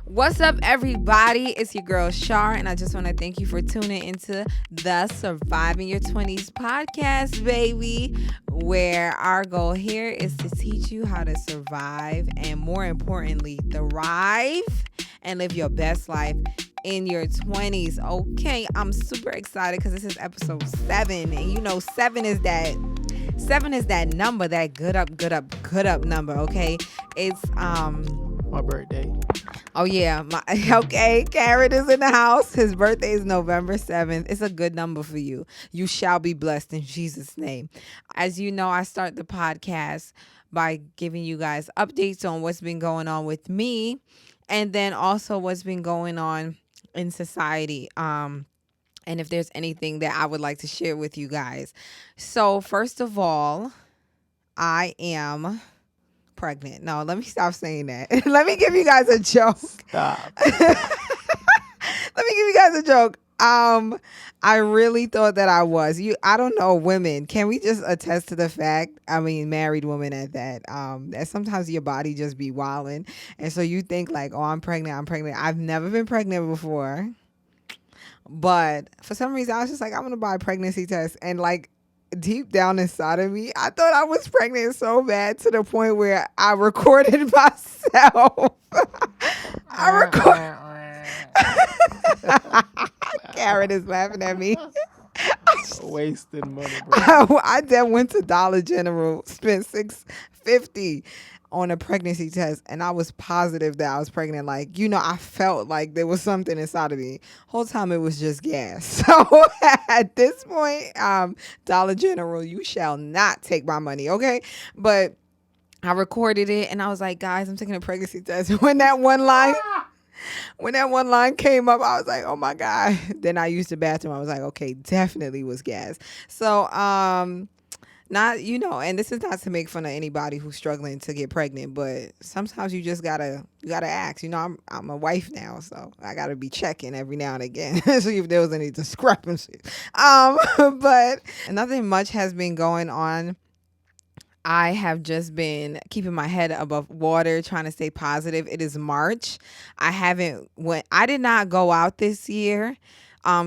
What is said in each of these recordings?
What's up, everybody? It's your girl Shar, and I just want to thank you for tuning into the Surviving Your 20s podcast, baby, where our goal here is to teach you how to survive and, more importantly, thrive and live your best life in your 20s. Okay, I'm super excited because this is episode 7, and you know, 7 is that number, that good up number. Okay, it's my birthday. Oh yeah, okay. Carett is in the house. His birthday is November 7th. It's a good number for you. You shall be blessed in Jesus' name. As you know, I start the podcast by giving you guys updates on what's been going on with me, and then also what's been going on in society. And if there's anything that I would like to share with you guys. So first of all, I am pregnant. No, let me stop saying that. Let me give you guys a joke. Stop. Let me give you guys a joke. I really thought that I was. I don't know, women. Can we just attest to the fact, I mean, married women at that, that sometimes your body just be wilding. And so you think like, oh, I'm pregnant. I've never been pregnant before. But for some reason, I was just like, I'm going to buy a pregnancy test. And like, deep down inside of me, I thought I was pregnant so bad to the point where I recorded myself. Carett is laughing at me. Wasting money, bro. I then went to Dollar General, spent $6.50 on a pregnancy test, and I was positive that I was pregnant. Like, you know, I felt like there was something inside of me. Whole time it was just gas. So at this point, Dollar General, you shall not take my money, okay? But I recorded it, and I was like, guys, I'm taking a pregnancy test. When that one line came up, I was like, oh my God. Then I used the bathroom. I was like, okay, definitely was gas. So, not, you know, and this is not to make fun of anybody who's struggling to get pregnant, but sometimes you just gotta ask. You know, I'm a wife now, so I gotta be checking every now and again to see if there was any discrepancies. But nothing much has been going on. I have just been keeping my head above water, trying to stay positive. It is March. I did not go out this year.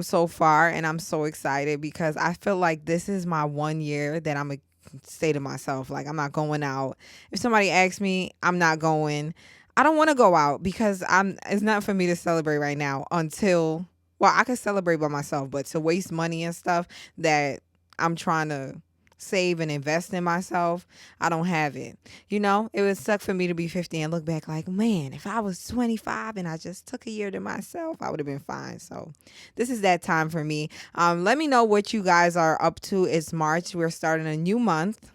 So far, and I'm so excited because I feel like this is my 1 year that I'm gonna say to myself, like, I'm not going out. If somebody asks me, I'm not going. I don't want to go out because it's not for me to celebrate right now until, well, I could celebrate by myself, but to waste money and stuff that I'm trying to save and invest in myself, I don't have it. You know, it would suck for me to be 50 and look back like, man, if I was 25 and I just took a year to myself, I would have been fine. So this is that time for me. Let me know what you guys are up to. It's March. We're starting a new month.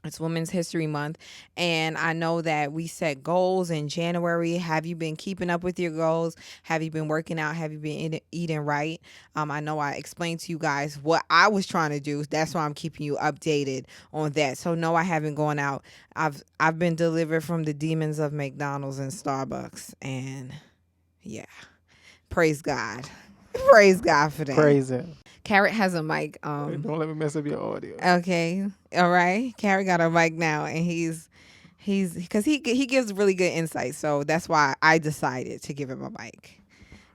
It's Women's History Month, and I know that we set goals in January. Have you been keeping up with your goals? Have you been working out? Have you been eating right? I know I explained to you guys what I was trying to do. That's why I'm keeping you updated on that. So no, I haven't gone out. I've been delivered from the demons of McDonald's and Starbucks, and yeah, praise God. Praise God for that. Praise Him. Carett has a mic. Don't let me mess up your audio. Okay. All right. Carett got a mic now, and he's because he gives really good insight. So that's why I decided to give him a mic.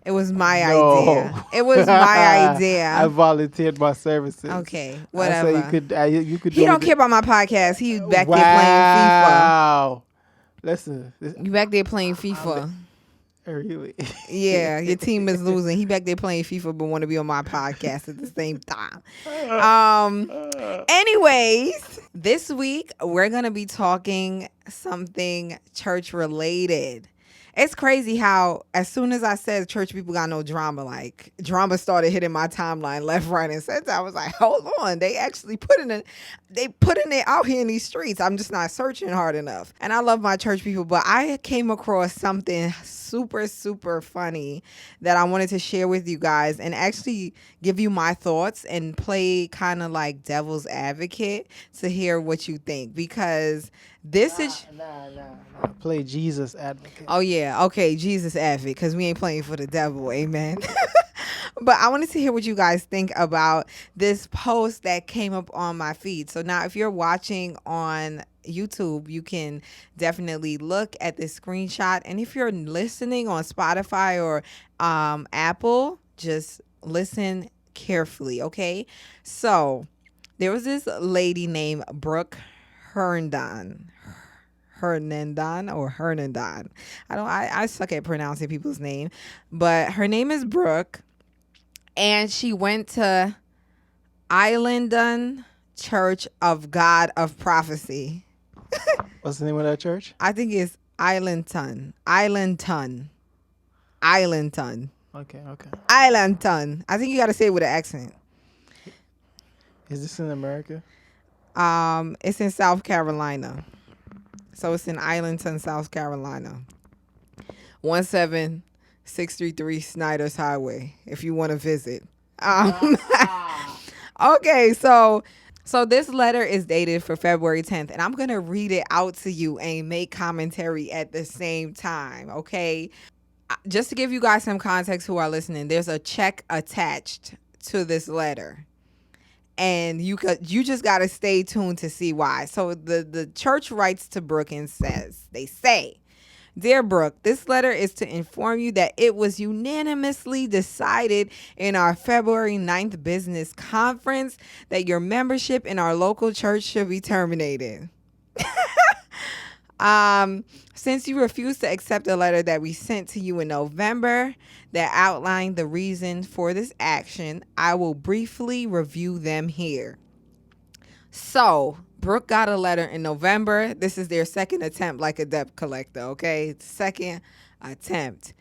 It was my idea. It was my idea. I volunteered my services. Okay, whatever. So you could. He don't care about my podcast. He back there playing FIFA. Wow. Listen. You back there playing FIFA. Really? Yeah, your team is losing. He back there playing FIFA but want to be on my podcast at the same time. Anyways, this week we're going to be talking something church related. It's crazy how as soon as I said church people got no drama, like drama started hitting my timeline left, right, and center. I was like, hold on, they actually putting it out here in these streets. I'm just not searching hard enough. And I love my church people, but I came across something super, super funny that I wanted to share with you guys and actually give you my thoughts and play kind of like devil's advocate to hear what you think, because this is play Jesus advocate. Oh yeah, okay, Jesus advocate, because we ain't playing for the devil, amen. But I wanted to hear what you guys think about this post that came up on my feed. So now if you're watching on YouTube, you can definitely look at this screenshot. And if you're listening on Spotify or Apple, just listen carefully, okay? So there was this lady named Brooke Herndon. Hernandon. I suck at pronouncing people's name, but her name is Brooke, and she went to Islandon Church of God of Prophecy. What's the name of that church? I think it's Islandton. Islandton. Islandton. Okay. Islandton. I think you got to say it with an accent. Is this in America? It's in South Carolina. So it's in Islandton, South Carolina. 17633 Snyder's Highway, if you want to visit. Okay, so this letter is dated for February 10th, and I'm going to read it out to you and make commentary at the same time, okay? Just to give you guys some context who are listening, there's a check attached to this letter. And you just got to stay tuned to see why. So the church writes to Brooke and they say, "Dear Brooke, this letter is to inform you that it was unanimously decided in our February 9th business conference that your membership in our local church should be terminated. Since you refused to accept the letter that we sent to you in November that outlined the reason for this action, I will briefly review them here." So Brooke got a letter in November. This is their second attempt, like a debt collector, okay? Second attempt.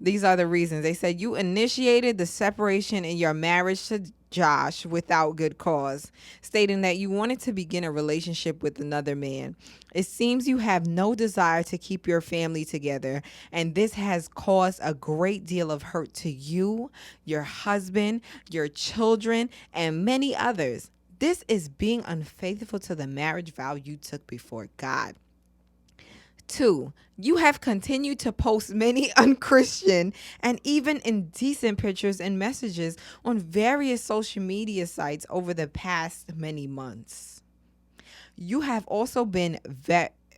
These are the reasons. They said, "You initiated the separation in your marriage to Josh without good cause, stating that you wanted to begin a relationship with another man. It seems you have no desire to keep your family together, and this has caused a great deal of hurt to you, your husband, your children, and many others. This is being unfaithful to the marriage vow you took before God. 2, you have continued to post many unchristian and even indecent pictures and messages on various social media sites over the past many months. You have also been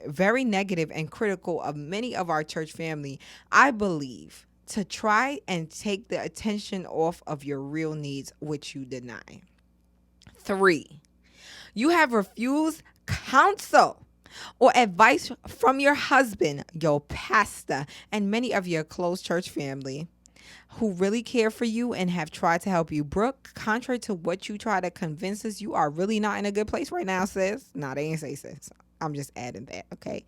very negative and critical of many of our church family, I believe, to try and take the attention off of your real needs, which you deny. 3, you have refused counsel or advice from your husband, your pastor, and many of your close church family who really care for you and have tried to help you. Brooke, contrary to what you try to convince us, you are really not in a good place right now, sis." No, they ain't say sis. I'm just adding that, okay?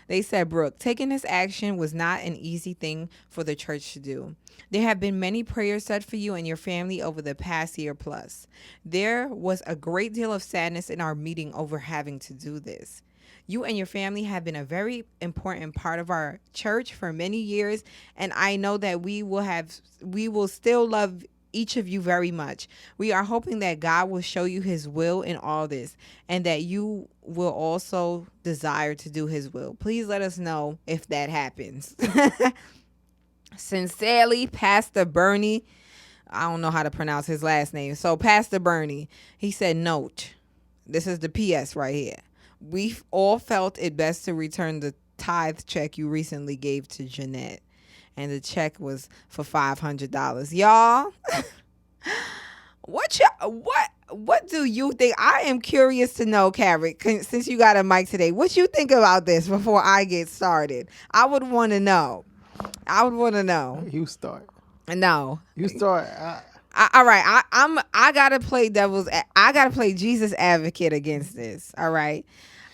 They said, "Brooke, taking this action was not an easy thing for the church to do. There have been many prayers said for you and your family over the past year plus. There was a great deal of sadness in our meeting over having to do this. You and your family have been a very important part of our church for many years, and I know that we will still love each of you very much. We are hoping that God will show you his will in all this, and that you will also desire to do his will. Please let us know if that happens. Sincerely, Pastor Bernie." I don't know how to pronounce his last name. So Pastor Bernie, he said, "Note, this is the PS right here. We've all felt it best to return the tithe check you recently gave to Jeanette." And the check was for $500. Y'all, what do you think? I am curious to know, Carett, since you got a mic today, what you think about this before I get started? I would want to know. You start. No. You start. All right. I gotta play Jesus advocate against this. All right.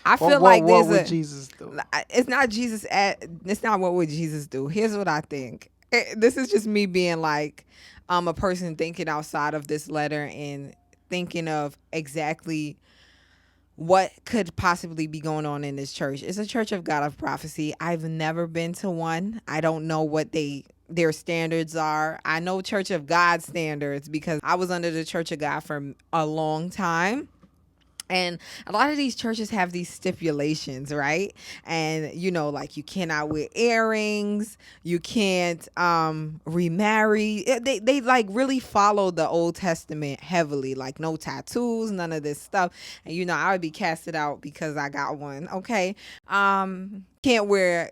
I feel like what would Jesus do? It's not Jesus. It's not what would Jesus do. Here's what I think. This is just me being like a person thinking outside of this letter and thinking of exactly what could possibly be going on in this church. It's a church of God of Prophecy. I've never been to one. I don't know what their standards are. I know Church of God standards because I was under the Church of God for a long time. And a lot of these churches have these stipulations, right? And like you cannot wear earrings, you can't remarry. They like really follow the Old Testament heavily, like no tattoos, none of this stuff. And I would be casted out because I got one. Okay. Can't wear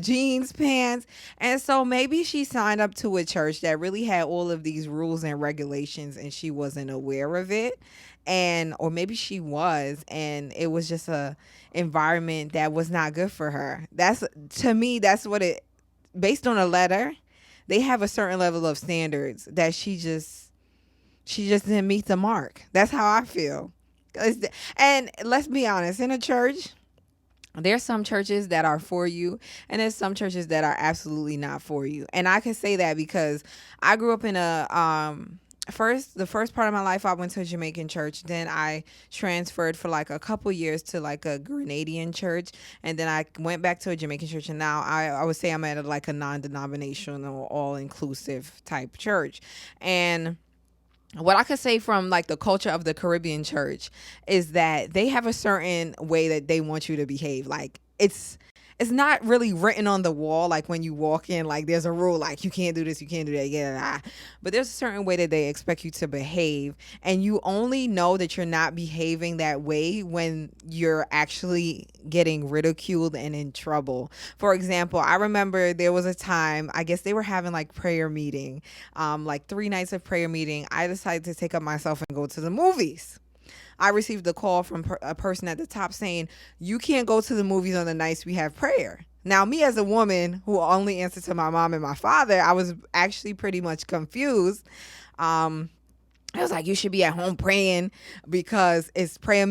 jeans, pants. And so maybe she signed up to a church that really had all of these rules and regulations and she wasn't aware of it. Or maybe she was, and it was just a environment that was not good for her. To me, that's what it, based on a letter, they have a certain level of standards that she just didn't meet the mark. That's how I feel. And let's be honest, in a church, there's some churches that are for you, and there's some churches that are absolutely not for you. And I can say that because I grew up in the first part of my life, I went to a Jamaican church. Then I transferred for like a couple years to like a Grenadian church. And then I went back to a Jamaican church. And now I would say I'm at like a non-denominational, all-inclusive type church. And what I could say from like the culture of the Caribbean church is that they have a certain way that they want you to behave. Like it's not really written on the wall. Like when you walk in, like there's a rule, like you can't do this, you can't do that, yeah. But there's a certain way that they expect you to behave, and you only know that you're not behaving that way when you're actually getting ridiculed and in trouble. For example, I remember there was a time, I guess they were having like prayer meeting, like 3 nights of prayer meeting. I decided to take up myself and go to the movies. I received a call from a person at the top saying, you can't go to the movies on the nights we have prayer. Now, me as a woman who only answered to my mom and my father, I was actually pretty much confused. I was like, you should be at home praying because it's prayer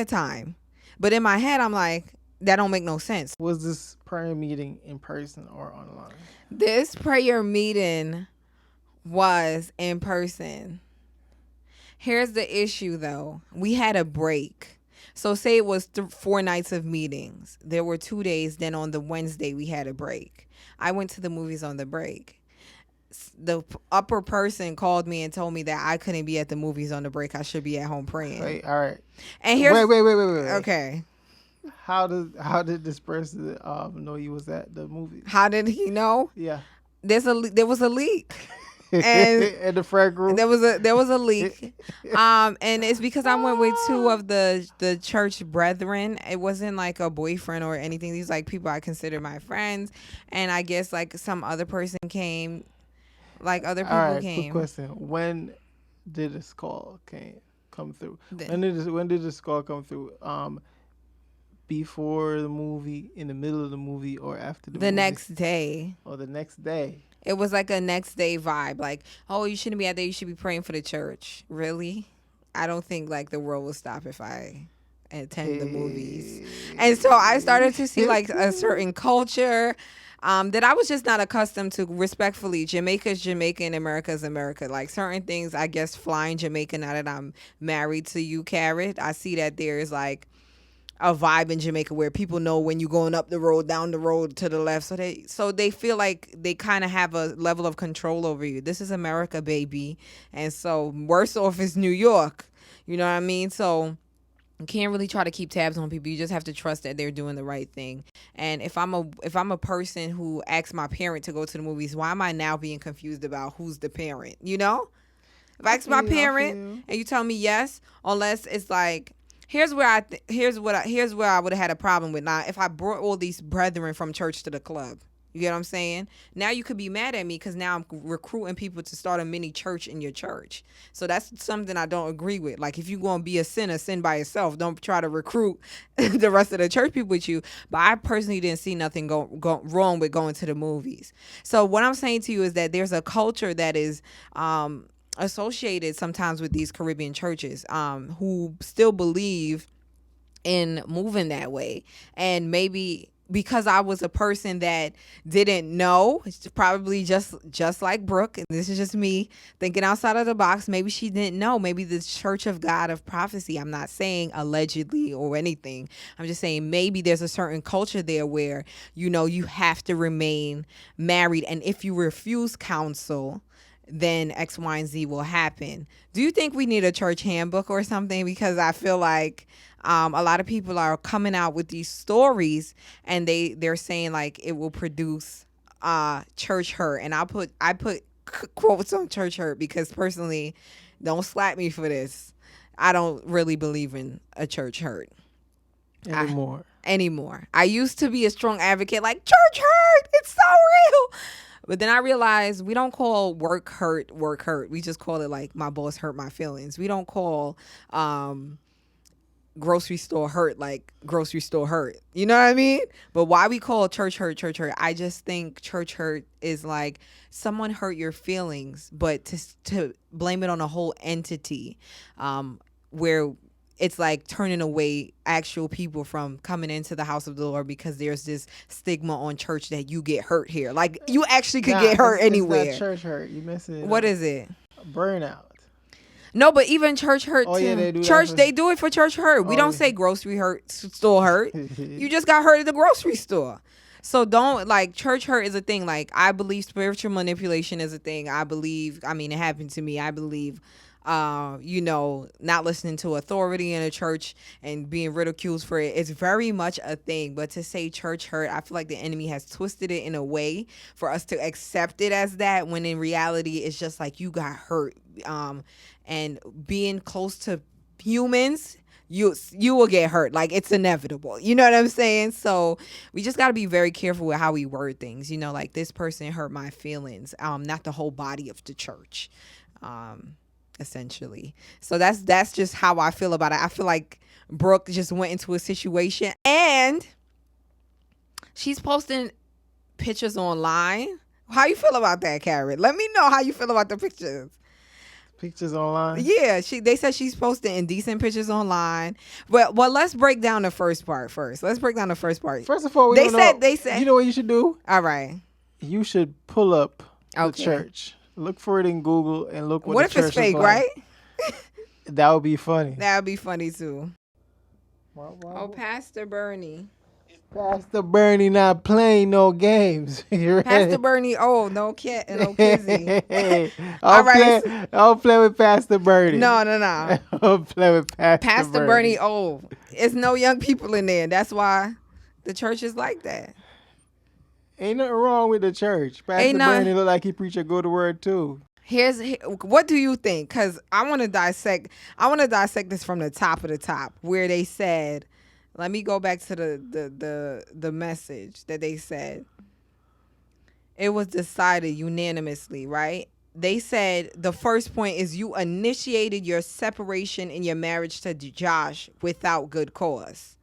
time. But in my head, I'm like, that don't make no sense. Was this prayer meeting in person or online? This prayer meeting was in person. Here's the issue, though. We had a break. So say it was 4 nights of meetings. There were 2 days. Then on the Wednesday, we had a break. I went to the movies on the break. The upper person called me and told me that I couldn't be at the movies on the break. I should be at home praying. Wait, all right. And here's wait. Okay. How did this person know you was at the movies? How did he know? Yeah. There was a leak. And in the friend group there was a leak, and it's because I went with 2 of the church brethren. It wasn't like a boyfriend or anything. These like people I consider my friends, and I guess like some other person came, like other people all right, came. Quick question: when did this call come through? When did this call come through? Before the movie, in the middle of the movie, or after the movie? The next day. Or the next day. It was like a next day vibe. Like, oh, you shouldn't be out there. You should be praying for the church. Really? I don't think like the world will stop if I attend the movies. And so I started to see like a certain culture that I was just not accustomed to. Respectfully, Jamaica's Jamaica and America's America. Like certain things, I guess, flying Jamaica now that I'm married to you, Carett, I see that there's like a vibe in Jamaica where people know when you're going up the road, down the road, to the left. So they feel like they kind of have a level of control over you. This is America, baby. And so worse off is New York. You know what I mean? So you can't really try to keep tabs on people. You just have to trust that they're doing the right thing. And if I'm a person who asks my parent to go to the movies, why am I now being confused about who's the parent? You know? If I ask my parent and you tell me yes, unless it's like, here's where I would have had a problem with. Now, if I brought all these brethren from church to the club, you get what I'm saying? Now you could be mad at me because now I'm recruiting people to start a mini church in your church. So that's something I don't agree with. Like if you're going to be a sinner, sin by yourself. Don't try to recruit the rest of the church people with you. But I personally didn't see nothing go wrong with going to the movies. So what I'm saying to you is that there's a culture that is associated sometimes with these Caribbean churches who still believe in moving that way. And maybe because I was a person that didn't know, it's probably just like Brooke, and this is just me thinking outside of the box, maybe she didn't know. Maybe the Church of God of Prophecy, I'm not saying allegedly or anything, I'm just saying maybe there's a certain culture there where you have to remain married, and if you refuse counsel, then X, Y, and Z will happen. Do you think we need a church handbook or something? Because I feel like a lot of people are coming out with these stories, and they're saying like it will produce church hurt. And I put quotes on church hurt because personally, don't slap me for this. I don't really believe in a church hurt anymore. I used to be a strong advocate, like church hurt. It's so real. But then I realized we don't call work hurt. We just call it like my boss hurt my feelings. We don't call grocery store hurt like grocery store hurt. You know what I mean? But why we call church hurt? I just think church hurt is like someone hurt your feelings, but to blame it on a whole entity, where it's like turning away actual people from coming into the house of the Lord because there's this stigma on church that you get hurt here. Like you actually could get hurt anywhere. It's not church hurt. You missing it. What is it? Burnout. No, but even church hurt too. Yeah, they do they do it for church hurt. We don't say grocery store hurt. You just got hurt at the grocery store. So don't, like, church hurt is a thing. Like, I believe spiritual manipulation is a thing. It happened to me. I believe not listening to authority in a church and being ridiculed for it. It's very much a thing. But to say church hurt, I feel like the enemy has twisted it in a way for us to accept it as that, when in reality it's just like you got hurt. And being close to humans, you will get hurt. Like, it's inevitable. You know what I'm saying? So we just got to be very careful with how we word things. You know, like, this person hurt my feelings, not the whole body of the church. Essentially. So that's just how I feel about it. I feel like Brooke just went into a situation and she's posting pictures online. How you feel about that, Carett? Let me know how you feel about the pictures. Pictures online? Yeah, they said she's posting indecent pictures online. Well, let's break down the first part first. First of all, they said. You know what you should do? All right. You should pull up the church. Look for it in Google and look what the church is like. What if it's fake, right? That would be funny. That would be funny too. Oh, Pastor Bernie. Pastor Bernie not playing no games. Pastor Bernie, no kizzy. I'll play with Pastor Bernie. No. I'll play with Pastor Bernie. It's no young people in there. That's why the church is like that. Ain't nothing wrong with the church. Pastor Bernie look like he preach a good word too. What do you think? Because I want to dissect this from the top, where they said, let me go back to the message that they said. It was decided unanimously, right? They said the first point is you initiated your separation in your marriage to Josh without good cause,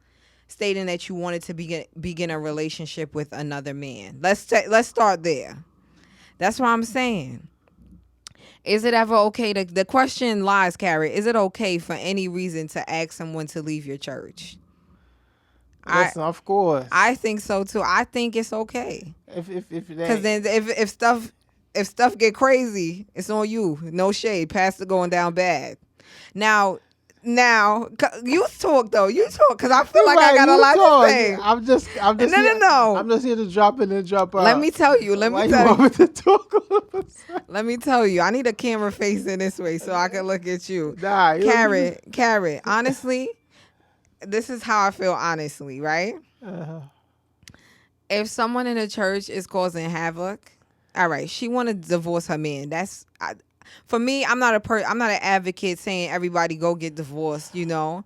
stating that you wanted to begin a relationship with another man. Let's start there. That's what I'm saying. Is it ever okay the question lies, Carett, is it okay for any reason to ask someone to leave your church? Yes, of course. I think so too. I think it's okay. Because then if stuff get crazy, it's on you. No shade. Pastor going down bad. Now, you talk because I feel like I got a lot to say. I'm just No. I'm just here to drop in and drop out. Let me tell you. Why you want me to talk all of a sudden? Let me tell you. I need a camera facing this way so I can look at you. Nah, Carett. Honestly, this is how I feel. Honestly, right? If someone in the church is causing havoc, all right, she want to divorce her man. For me, I'm not an advocate saying everybody go get divorced, you know.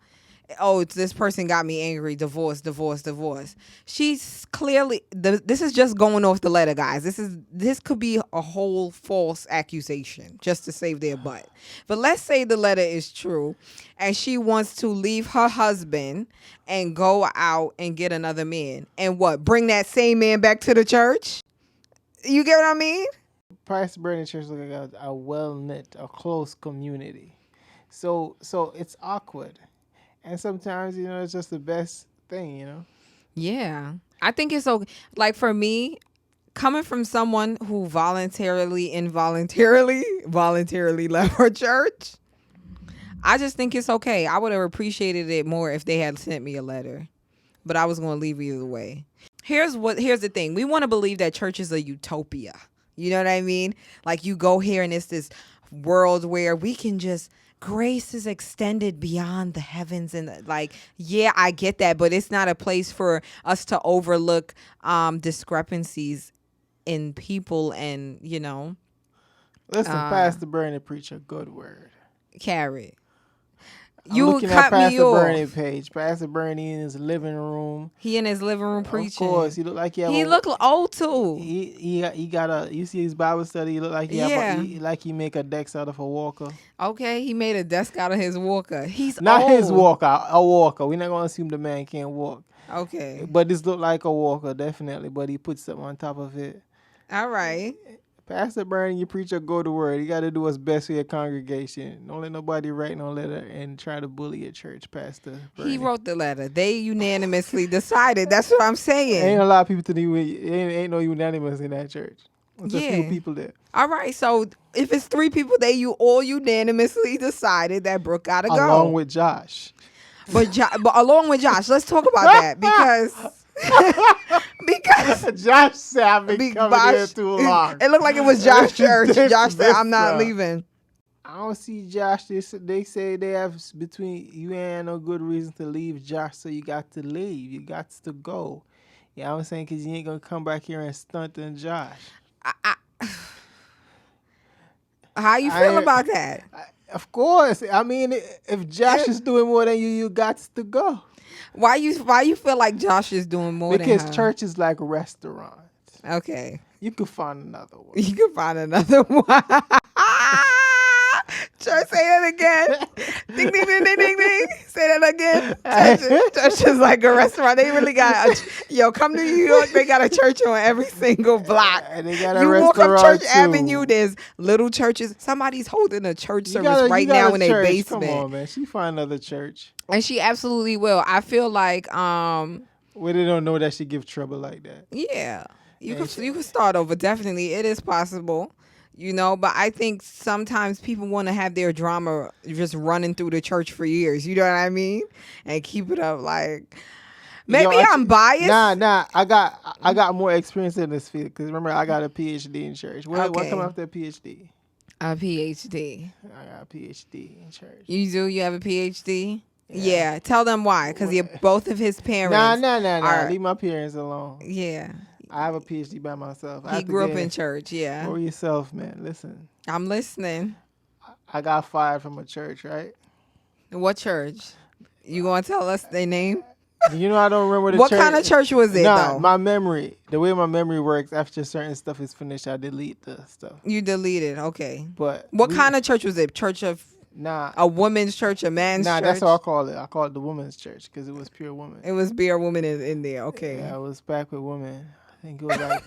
Oh, this person got me angry. Divorce. She's clearly, this is just going off the letter, guys. This could be a whole false accusation just to save their butt. But let's say the letter is true and she wants to leave her husband and go out and get another man. And what? Bring that same man back to the church? You get what I mean? Pastor Bernie Church look like a well-knit, a close community. So it's awkward. And sometimes, it's just the best thing, Yeah. I think it's okay. Like, for me, coming from someone who voluntarily left her church, I just think it's okay. I would have appreciated it more if they had sent me a letter. But I was going to leave either way. Here's the thing. We want to believe that church is a utopia. You know what I mean? Like you go here and it's this world where we can just grace is extended beyond the heavens and like, yeah, I get that, but it's not a place for us to overlook discrepancies in people and, Listen, Pastor Bernie preach a good word. Carett. I'm You looking cut at Pastor me off. Bernie page. Pastor Bernie in his living room. He in his living room preaching. Of course, he look like he look old too. He got a. You see his Bible study. He look like he make a desk out of a walker. Okay, he made a desk out of his walker. He's not old. his walker, a walker. We're not gonna assume the man can't walk. Okay, but this look like a walker definitely. But he put something on top of it. All right. Pastor Bernie, you preach a good word. You got to do what's best for your congregation. Don't let nobody write no letter and try to bully your church, Pastor Bernie. He wrote the letter. They unanimously decided. That's what I'm saying. Ain't a lot of people to do. Ain't no unanimous in that church. There's a few people there. All right. So if it's 3 people, you all unanimously decided that Brooke got to go. Along with Josh. But along with Josh, let's talk about that because Josh said I've been coming here too long. It looked like it was Josh church. Josh said I'm not leaving. I don't see Josh. They say they have between you ain't no good reason to leave Josh, so you got to leave. You got to go. You know what I'm saying? Because you ain't gonna come back here and stunt on Josh. How you feel about that? Of course. I mean, if Josh is doing more than you got to go. Why you feel like Josh is doing more than her? Because church is like restaurants. Okay. You could find another one. You can find another one. Church, say that again. Ding, ding, ding, ding, ding, ding. Say that again. Church is like a restaurant. They really got come to New York. They got a church on every single block. They got a you walk up restaurant Church too. Avenue, there's little churches. Somebody's holding a church service right now in their basement. Come on, man. She find another church. And she absolutely will. I feel like well, they don't know that she give trouble like that. Yeah. You can start over. Definitely. It is possible. But I think sometimes people want to have their drama just running through the church for years. You know what I mean? And keep it up. Like, maybe I'm biased. Nah. I got more experience in this field because remember I got a PhD in church. What come after a PhD? A PhD. I got a PhD in church. You do? You have a PhD? Yeah. Tell them why. Because both of his parents. Nah. Leave my parents alone. Yeah. I have a PhD by myself. He grew up in church, yeah. For yourself, man. Listen. I'm listening. I got fired from a church, right? What church? You going to tell us their name? I don't remember the what church. What kind of church was it, though? My memory. The way my memory works, after certain stuff is finished, I delete the stuff. You delete it, okay. But what kind of church was it? Church of... a woman's church, a man's church? That's what I call it. I call it the woman's church because it was pure woman. It was pure woman in there, okay. Yeah, I was back with women. I think it was like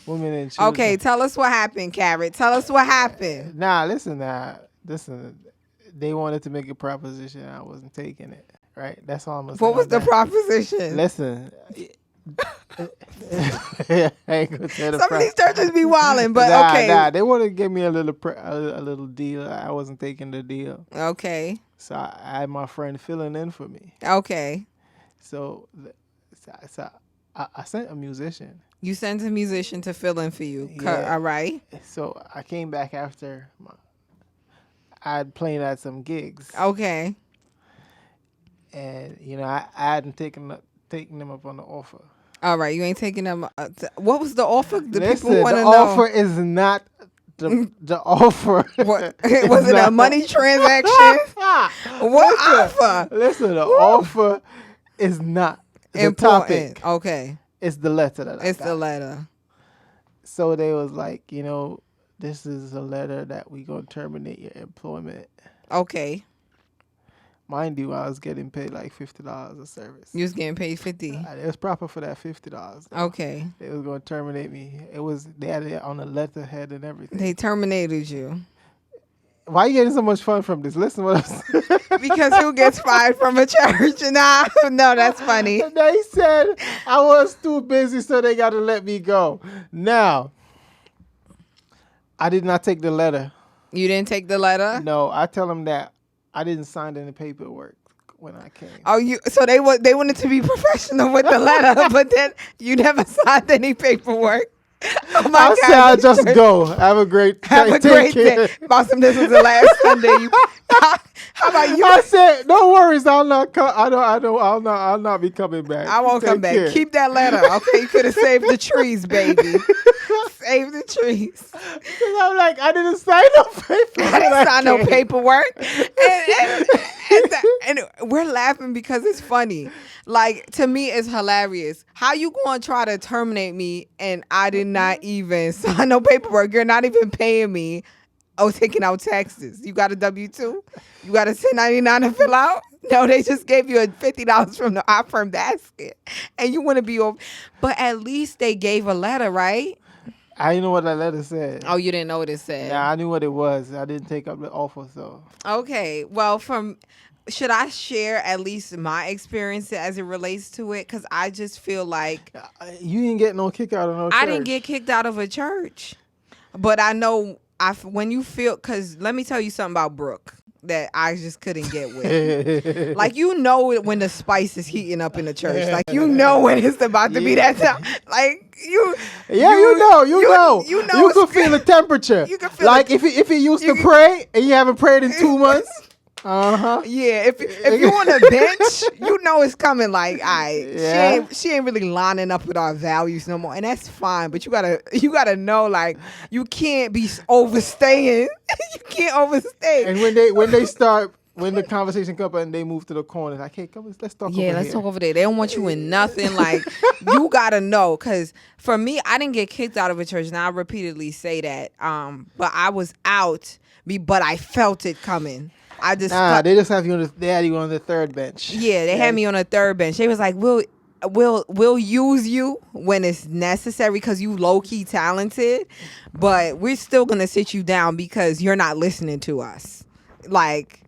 women and children. Okay, tell us what happened, Carett. Tell us what happened. Listen. They wanted to make a proposition. I wasn't taking it. Right? That's all I'm gonna say. What was the proposition? Listen. I ain't gonna tell the Some of these churches be wilding, but okay. They want to give me a little deal. I wasn't taking the deal. Okay. So I had my friend filling in for me. Okay. So I sent a musician. You sent a musician to fill in for you. Yeah. All right. So I came back after I had played at some gigs. Okay. And I hadn't taken them up on the offer. All right, you ain't taking them. What was the offer? Listen, people want to know. The offer is not the offer. What, was it a money transaction? What offer? Listen, the offer is not the important. Topic. Okay. It's the letter that I got. It's the letter. So they was like, this is a letter that we gonna terminate your employment. Okay. Mind you, I was getting paid like $50 a service. You was getting paid $50. It was proper for that $50. Okay. They was going to terminate me. They had it on the letterhead and everything. They terminated you. Why are you getting so much fun from this? Listen what I'm saying. Because who gets fired from a church? No, that's funny. They said I was too busy, so they got to let me go. Now, I did not take the letter. You didn't take the letter? No, I tell them that I didn't sign any paperwork when I came. Oh, so they wanted to be professional with the letter, but then you never signed any paperwork. Oh my I said, God. I'll just go. Have a great Have a take great care. day. Boston, this was the last Sunday. How about you? I said, no worries. I'll not come. I'll not be coming back. I won't come Take back. care. Keep that letter. Okay. You could have saved the trees, baby. Save the trees. Because I'm like, I didn't sign no paper. I didn't sign no paperwork. And we're laughing because it's funny. Like, to me, it's hilarious. How you going to try to terminate me and I did not even sign no paperwork? You're not even paying me. Oh, taking out taxes. You got a W-2? You got a 1099 to fill out? No, they just gave you a $50 from the iFirm basket. And you want to be over. But at least they gave a letter, right? I didn't know what that letter said. Oh, you didn't know what it said? Yeah, I knew what it was. I didn't take up the offer, so. Okay. Well, should I share at least my experience as it relates to it? Because I just feel like You didn't get no kick out of no church. I didn't get kicked out of a church. But I know when you feel, because let me tell you something about Brooke that I just couldn't get with. Like, you know when the spice is heating up in the church. Like, you know when it's about to be that time. Like, you know. You can feel the temperature. You can feel like if you used to pray and you haven't prayed in 2 months. Yeah, if you on a bench, you know it's coming. Like, she ain't really lining up with our values no more, and that's fine. But you gotta know, like, you can't be overstaying. You can't overstay. And when the conversation comes up and they move to the corner, like, hey, come, let's talk. Yeah, let's talk over there. They don't want you in nothing. Like, you gotta know, because for me, I didn't get kicked out of a church, and I repeatedly say that. But I was out, but I felt it coming. They just have you they had you on the third bench. Yeah, they had me on the third bench. They was like, we'll use you when it's necessary because you low key talented, but we're still gonna sit you down because you're not listening to us. Like,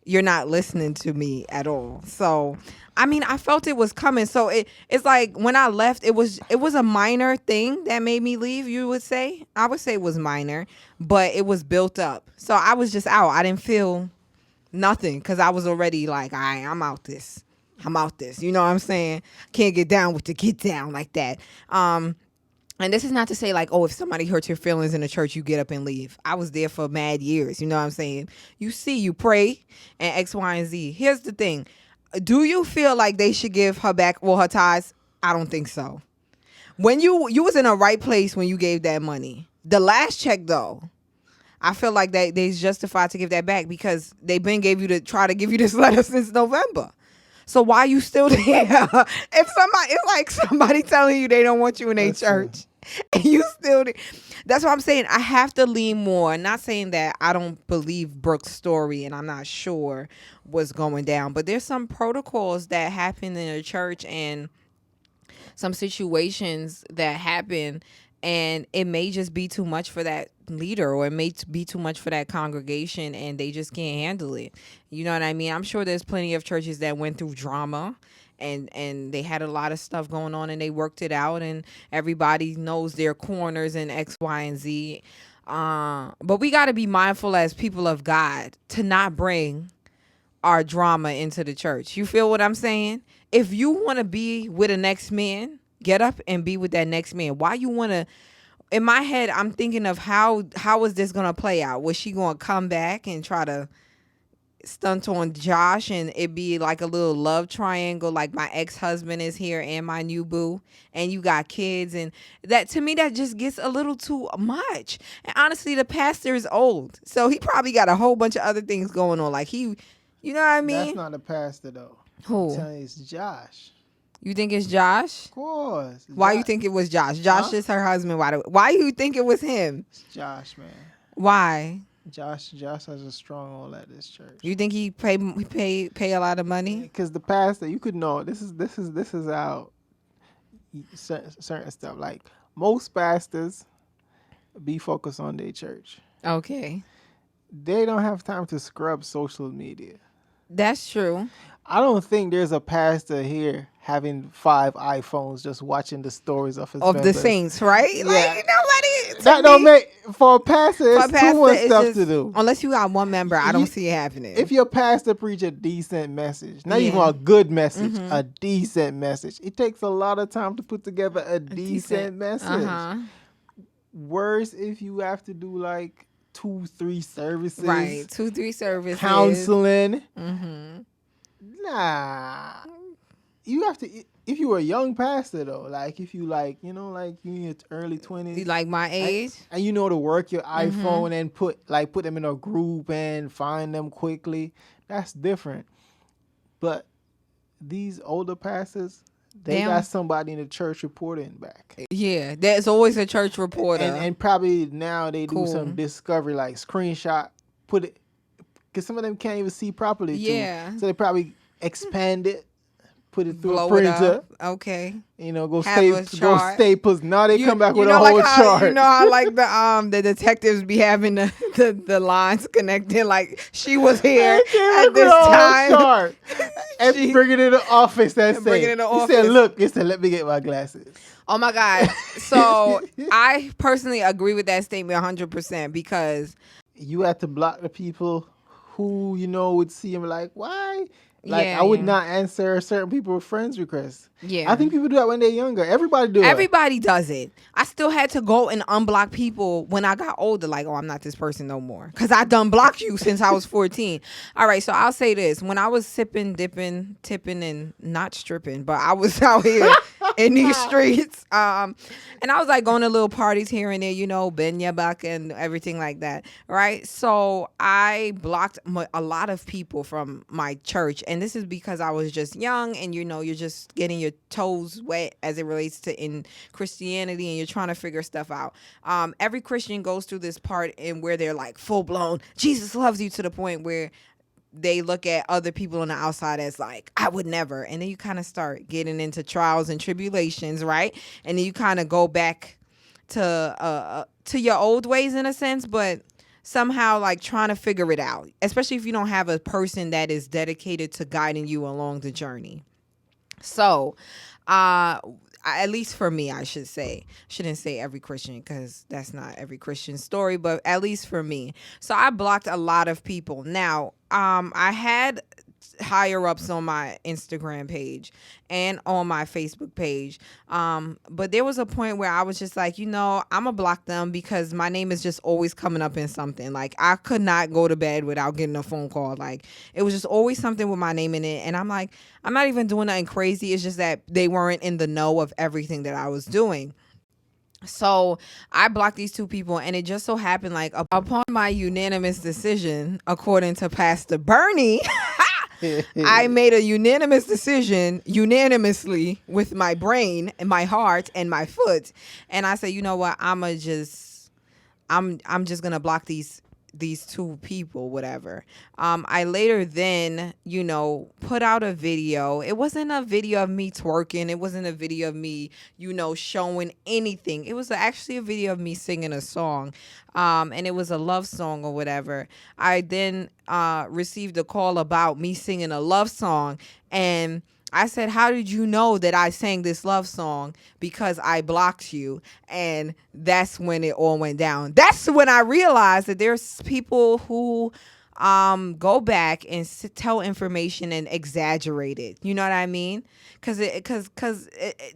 you're not listening to me at all. So, I mean, I felt it was coming. So it's like when I left, it was a minor thing that made me leave. You would say, I would say it was minor, but it was built up. So I was just out. I didn't feel nothing because I was already like, all right, I'm out this. You know what I'm saying? Can't get down with the get down like that. And this is not to say like, oh, if somebody hurts your feelings in the church, you get up and leave. I was there for mad years. You know what I'm saying? You pray and X, Y, and Z. Here's the thing. Do you feel like they should give her back her tithes? I don't think so. When you was in the right place when you gave that money. The last check though, I feel like they's justified to give that back because they've been try to give you this letter since November. So why are you still there? It's like somebody telling you they don't want you in a church and you still there. That's what I'm saying. I have to lean more. I'm not saying that I don't believe Brooke's story and I'm not sure what's going down, but there's some protocols that happen in the church and some situations that happen, and it may just be too much for that leader or it may be too much for that congregation and they just can't handle it. You know what I mean? I'm sure there's plenty of churches that went through drama and they had a lot of stuff going on and they worked it out and everybody knows their corners and X, Y, and Z. But we got to be mindful as people of God to not bring our drama into the church. You feel what I'm saying? If you want to be with a next man, get up and be with that next man. Why you want to? In my head, I'm thinking of how is this going to play out? Was she going to come back and try to stunt on Josh and it be like a little love triangle, like my ex-husband is here and my new boo and you got kids? And that, to me, that just gets a little too much. And honestly, the pastor is old, so he probably got a whole bunch of other things going on. Like you know what I mean? That's not a pastor though. Who? I'm telling you, it's Josh. You think it's Josh? Of course. Why you think it was Josh? Josh is her husband. Why you think it was him? It's Josh, man. Why? Josh has a stronghold at this church. You think he pay a lot of money? Because the pastor, you could know this is out certain stuff. Like most pastors be focused on their church. Okay. They don't have time to scrub social media. That's true. I don't think there's a pastor here having 5 iPhones just watching the stories of his Of the members. saints, right? Yeah, Like nobody to that don't me. make for a pastor. For It's a too pastor, much it's stuff to just do. unless you got one member, I don't You, see it happening. if your pastor preach a decent message, not even Yeah. a good message, a decent message, it takes a lot of time to put together a decent message. Uh-huh. Worse if you have to do like 2-3 Right. services, 2-3 services. counseling. Mm-hmm. Nah, you have to. If you were a young pastor though, like if you like, like you in your early You 20s, like my age? and you know to work your iPhone and put them in a group and find them quickly, that's different. But these older pastors, they got Damn. somebody in the church reporting back. Yeah. There's always a church reporter. And probably now they do Cool. some discovery, like screenshot, put it, because some of them can't even see properly. Yeah. So they probably expand it, put it through Blow a printer. it up. Okay. Go Have a go chart. staples. Now they come back with a know, whole like how, chart. You know how like the detectives be having the lines connected. Like she was here at this time. Chart. And bring it in the office. That's bring it it. in the He office. said, "Look," he said, "Let me get my glasses." Oh my God. So I personally agree with that statement 100% because You have to block the people who would see him like, why? Like I would not answer certain people friends requests. Yeah. I think people do that when they're younger. Everybody do it. Everybody does it. I still had to go and unblock people when I got older. Like, oh, I'm not this person no more. Because I done blocked you since I was 14. All right, so I'll say this. When I was sipping, dipping, tipping, and not stripping, but I was out here in these streets. And I was like going to little parties here and there, Benyabak and everything like that. Right? So I blocked a lot of people from my church. And this is because I was just young and, you're just getting your toes wet as it relates to in Christianity and you're trying to figure stuff out. Every Christian goes through this part in where they're like full blown, Jesus loves you, to the point where they look at other people on the outside as like, I would never. And then you kind of start getting into trials and tribulations, right? And then you kind of go back to your old ways in a sense, but somehow like trying to figure it out, especially if you don't have a person that is dedicated to guiding you along the journey. So, at least for me, I should say, shouldn't say every Christian because that's not every Christian story, but at least for me. So I blocked a lot of people. Now, I had higher ups on my Instagram page and on my Facebook page. But there was a point where I was just like, I'm gonna block them because my name is just always coming up in something. Like I could not go to bed without getting a phone call. Like it was just always something with my name in it. And I'm like, I'm not even doing nothing crazy. It's just that they weren't in the know of everything that I was doing. So I blocked these two people, and it just so happened, like upon my unanimous decision, according to Pastor Bernie, I made a unanimous decision, unanimously, with my brain and my heart and my foot, and I said, you know what, I'm just gonna block these two people, whatever. I later then, put out a video. It wasn't a video of me twerking. It wasn't a video of me, showing anything. It was actually a video of me singing a song. And it was a love song or whatever. I then received a call about me singing a love song, and I said, how did you know that I sang this love song? Because I blocked you. And that's when it all went down. That's when I realized that there's people who go back and tell information and exaggerate it. You know what I mean? Because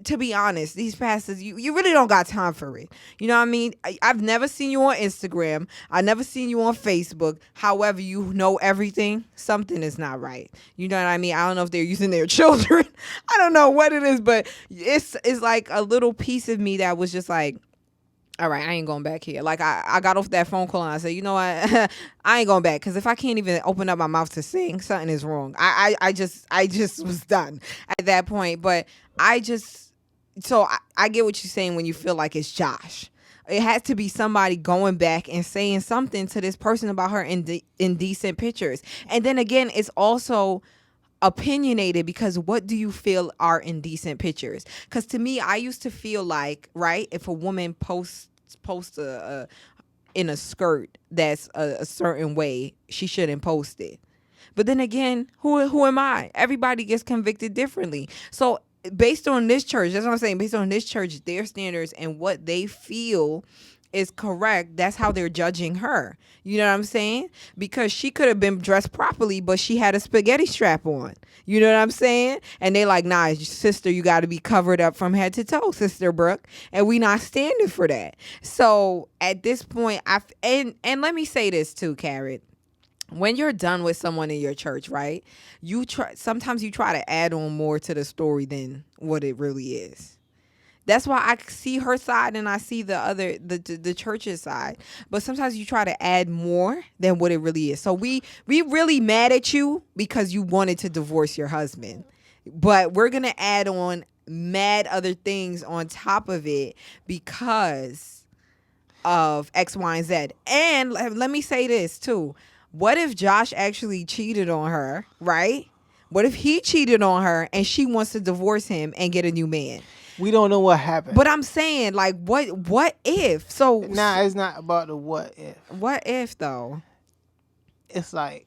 to be honest, these pastors, you really don't got time for it. You know what I mean? I've never seen you on Instagram. I've never seen you on Facebook. However, you know everything. Something is not right. You know what I mean? I don't know if they're using their children. I don't know what it is, but it's like a little piece of me that was just like, all right, I ain't going back here. Like I got off that phone call and I said, you know what, I ain't going back, because if I can't even open up my mouth to sing, something is wrong. I just was done at that point. But I get what you're saying when you feel like it's Josh. It has to be somebody going back and saying something to this person about her indecent pictures. And then again, it's also opinionated, because what do you feel are indecent pictures? Because to me, I used to feel like, right, if a woman posts in a skirt that's a certain way, she shouldn't post it. But then again, who am I? Everybody gets convicted differently. So based on this church, that's what I'm saying. Based on this church, their standards and what they feel is correct, that's how they're judging her. You know what I'm saying? Because she could have been dressed properly, but she had a spaghetti strap on. You know what I'm saying? And they like, nah, sister, you got to be covered up from head to toe, Sister Brooke. And we not standing for that. So at this point, and let me say this too, Carett. When you're done with someone in your church, right? Sometimes you try to add on more to the story than what it really is. That's why I see her side and I see the church's side. But sometimes you try to add more than what it really is. So we really mad at you because you wanted to divorce your husband. But we're going to add on mad other things on top of it because of X, Y, and Z. And let me say this too. What if Josh actually cheated on her, right? What if he cheated on her and she wants to divorce him and get a new man? We don't know what happened. But I'm saying, like, what if? So nah, it's not about the what if. What if though? It's like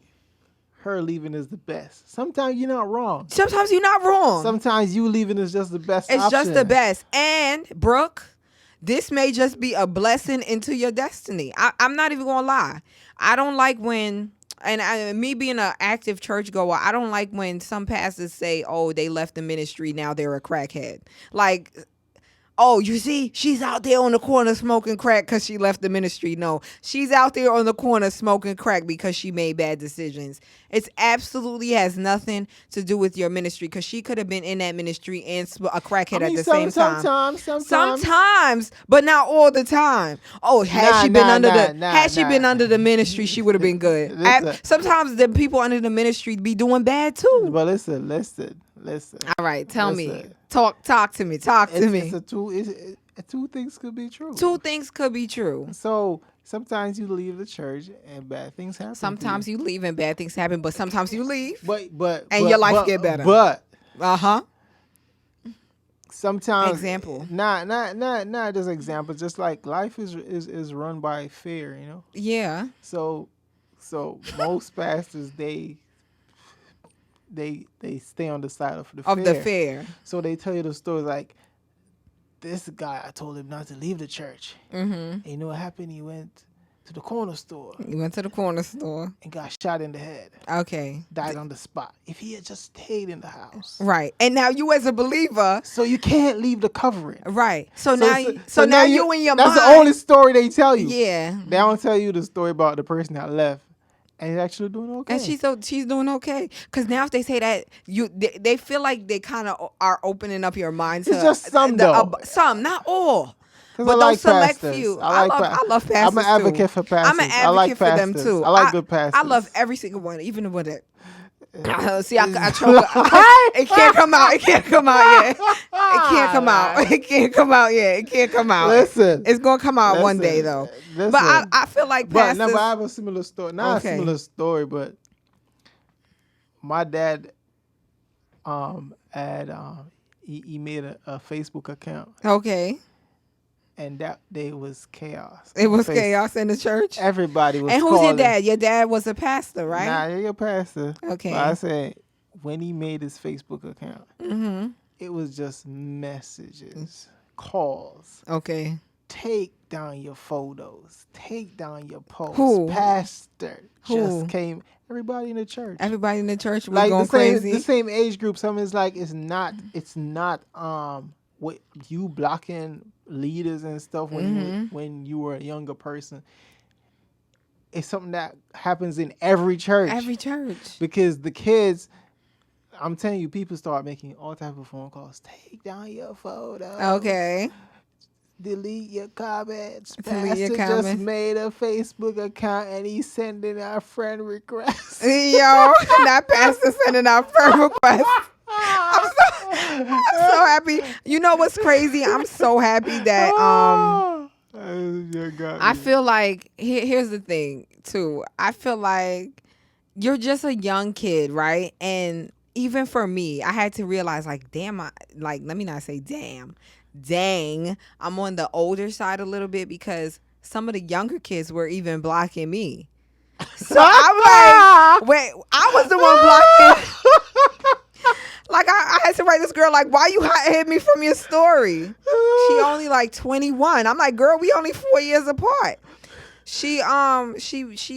her leaving is the best. Sometimes you're not wrong. Sometimes you're not wrong. Sometimes you leaving is just the best It's option. just the best. And Brooke, this may just be a blessing into your destiny. I'm not even gonna lie. I don't like when, me being an active churchgoer, I don't like when some pastors say, oh, they left the ministry, now they're a crackhead. Like, oh, you see, she's out there on the corner smoking crack because she left the ministry. No, she's out there on the corner smoking crack because she made bad decisions. It absolutely has nothing to do with your ministry because she could have been in that ministry and a crackhead at the same time. Sometimes, but not all the time. Oh, had she been under the ministry, she would have been good. Sometimes the people under the ministry be doing bad too. But listen. All right, tell me. Talk to me. Talk to me. Two things could be true. Two things could be true. So sometimes you leave the church and bad things happen. Sometimes you leave and bad things happen, but sometimes you leave. But your life get better. But sometimes example. Not just example. Just like life is run by fear, you know. Yeah. So most pastors they stay on the side of the fear. So they tell you the story like, this guy, I told him not to leave the church. Mm-hmm. And you know what happened? He went to the corner store. And got shot in the head. Okay. Died on the spot. If he had just stayed in the house. Right. And now you as a believer. So you can't leave the covering. Right. So now you in your mind. That's the only story they tell you. Yeah. They don't tell you the story about the person that left. And he's actually doing okay. And she's doing okay. Because now if they say that, they feel like they kind of are opening up your mind to... It's just some, though. Some, not all. But those select pastors. few. I love pastors, I'm an advocate for pastors. I'm an advocate for them, too. I like good pastors. I love every single one, even with it. See, I choke. It can't come out. It can't come out yet. It can't come out. It can't come out yet. It can't come out. Listen. It's going to come out one day, though. Listen. But I feel like pastors... But I have a similar story. Not a similar story, but my dad he made a Facebook account. Okay. And that day was chaos. It was chaos in the church? Everybody was calling. And who's your dad? Your dad was a pastor, right? Nah, you're a pastor. Okay. But I said, when he made his Facebook account, it was just messages, calls. Okay. Take down your photos. Take down your posts. Who? Pastor just came. Everybody in the church. Everybody in the church was like going crazy. The same age group. Some is like, it's not what you blocking leaders and stuff when you were a younger person. It's something that happens in every church. Every church. Because the kids, I'm telling you, people start making all type of phone calls. Take down your photos. Okay. Delete your comments. Pastor just made a Facebook account and he's sending our friend requests. Yo, that pastor sending out friend requests. I'm so happy. You know what's crazy? I'm so happy that I feel like here's the thing too. I feel like you're just a young kid, right? And even for me, I had to realize like, damn, let me not say dang, I'm on the older side a little bit because some of the younger kids were even blocking me. So I'm like, wait, I was the one blocking. Like I had to write this girl like, why you hid me from your story? She only like 21. I'm like, girl, we only 4 years apart. She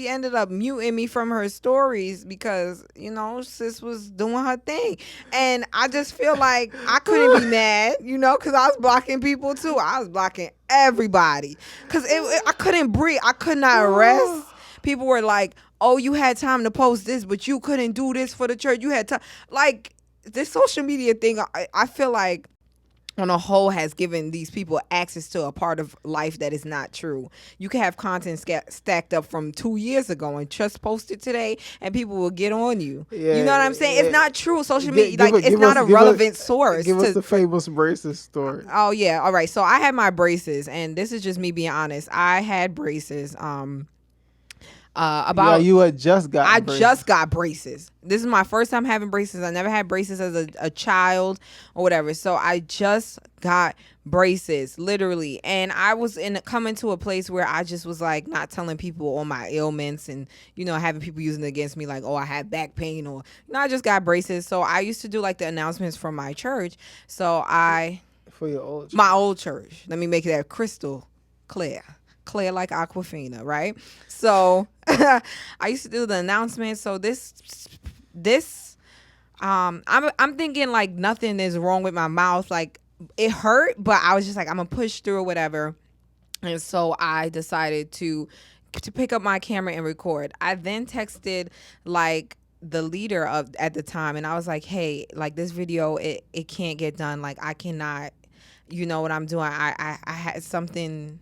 ended up muting me from her stories because, you know, sis was doing her thing. And I just feel like I couldn't be mad, you know, because I was blocking people too. I was blocking everybody because I couldn't breathe. I could not rest. People were like, oh, you had time to post this, but you couldn't do this for the church. You had time. Like, this social media thing, I feel like on a whole has given these people access to a part of life that is not true. You can have content stacked up from 2 years ago and just post it today and people will get on you. Yeah, you know what I'm saying? Yeah. It's not true. Social media, it's not a relevant source. Give us the famous braces story. Oh, yeah. All right. So I had my braces, and this is just me being honest. I had braces. You had just got braces. Just got braces. This is my first time having braces. I never had braces as a child or whatever. So I just got braces, literally. And I was coming to a place where I just was like not telling people all my ailments and, you know, having people using it against me like, oh, I had back pain or, you know, I just got braces. So I used to do like the announcements from my church. So for your old church. My old church. Let me make that crystal clear like Aquafina, right? So I used to do the announcements. So I'm thinking like nothing is wrong with my mouth. Like it hurt, but I was just like, I'm gonna push through or whatever. And so I decided to pick up my camera and record. I then texted like the leader at the time, and I was like, hey, like this video, it can't get done. Like I cannot, you know what I'm doing. I had something.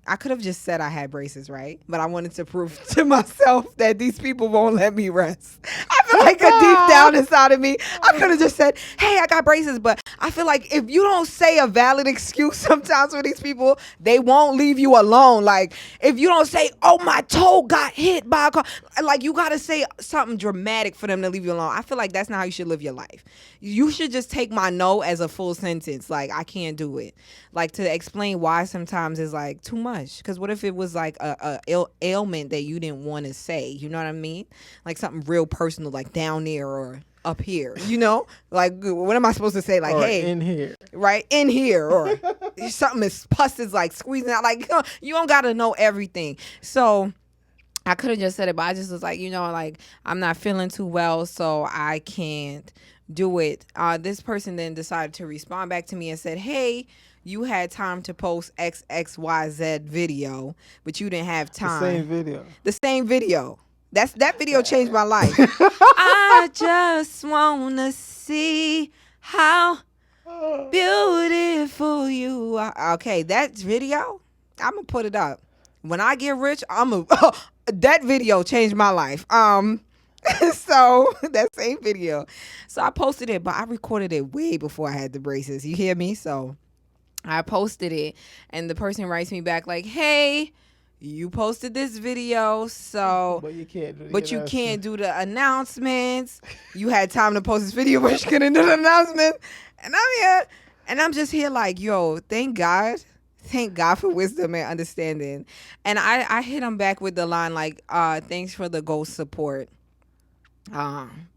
I could have just said I had braces, right? But I wanted to prove to myself that these people won't let me rest. I feel like deep down inside of me, I could have just said, hey, I got braces. But I feel like if you don't say a valid excuse sometimes for these people, they won't leave you alone. Like if you don't say, oh, my toe got hit by a car, like you got to say something dramatic for them to leave you alone. I feel like that's not how you should live your life. You should just take my no as a full sentence. Like I can't do it. Like to explain why sometimes is like too much. Because what if it was like a ailment that you didn't want to say? You know what I mean? Like something real personal, like down there or up here. You know? Like what am I supposed to say? Like, or hey, in here, right? In here, or something is pus is like squeezing out. Like you don't gotta know everything. So I could have just said it, but I just was like, you know, like I'm not feeling too well, so I can't do it. This person then decided to respond back to me and said, hey, you had time to post XXYZ video, but you didn't have time. The same video. That video changed my life. I just want to see how beautiful you are. Okay, that video, I'm going to put it up. When I get rich, that video changed my life. So that same video. So I posted it, but I recorded it way before I had the braces. You hear me? So I posted it, and the person writes me back like, hey, you posted this video, so but you can't do the announcements. You had time to post this video, but you couldn't do the announcements. And I'm here, and I'm just here like, yo, thank God for wisdom and understanding. And I hit him back with the line like, thanks for the ghost support.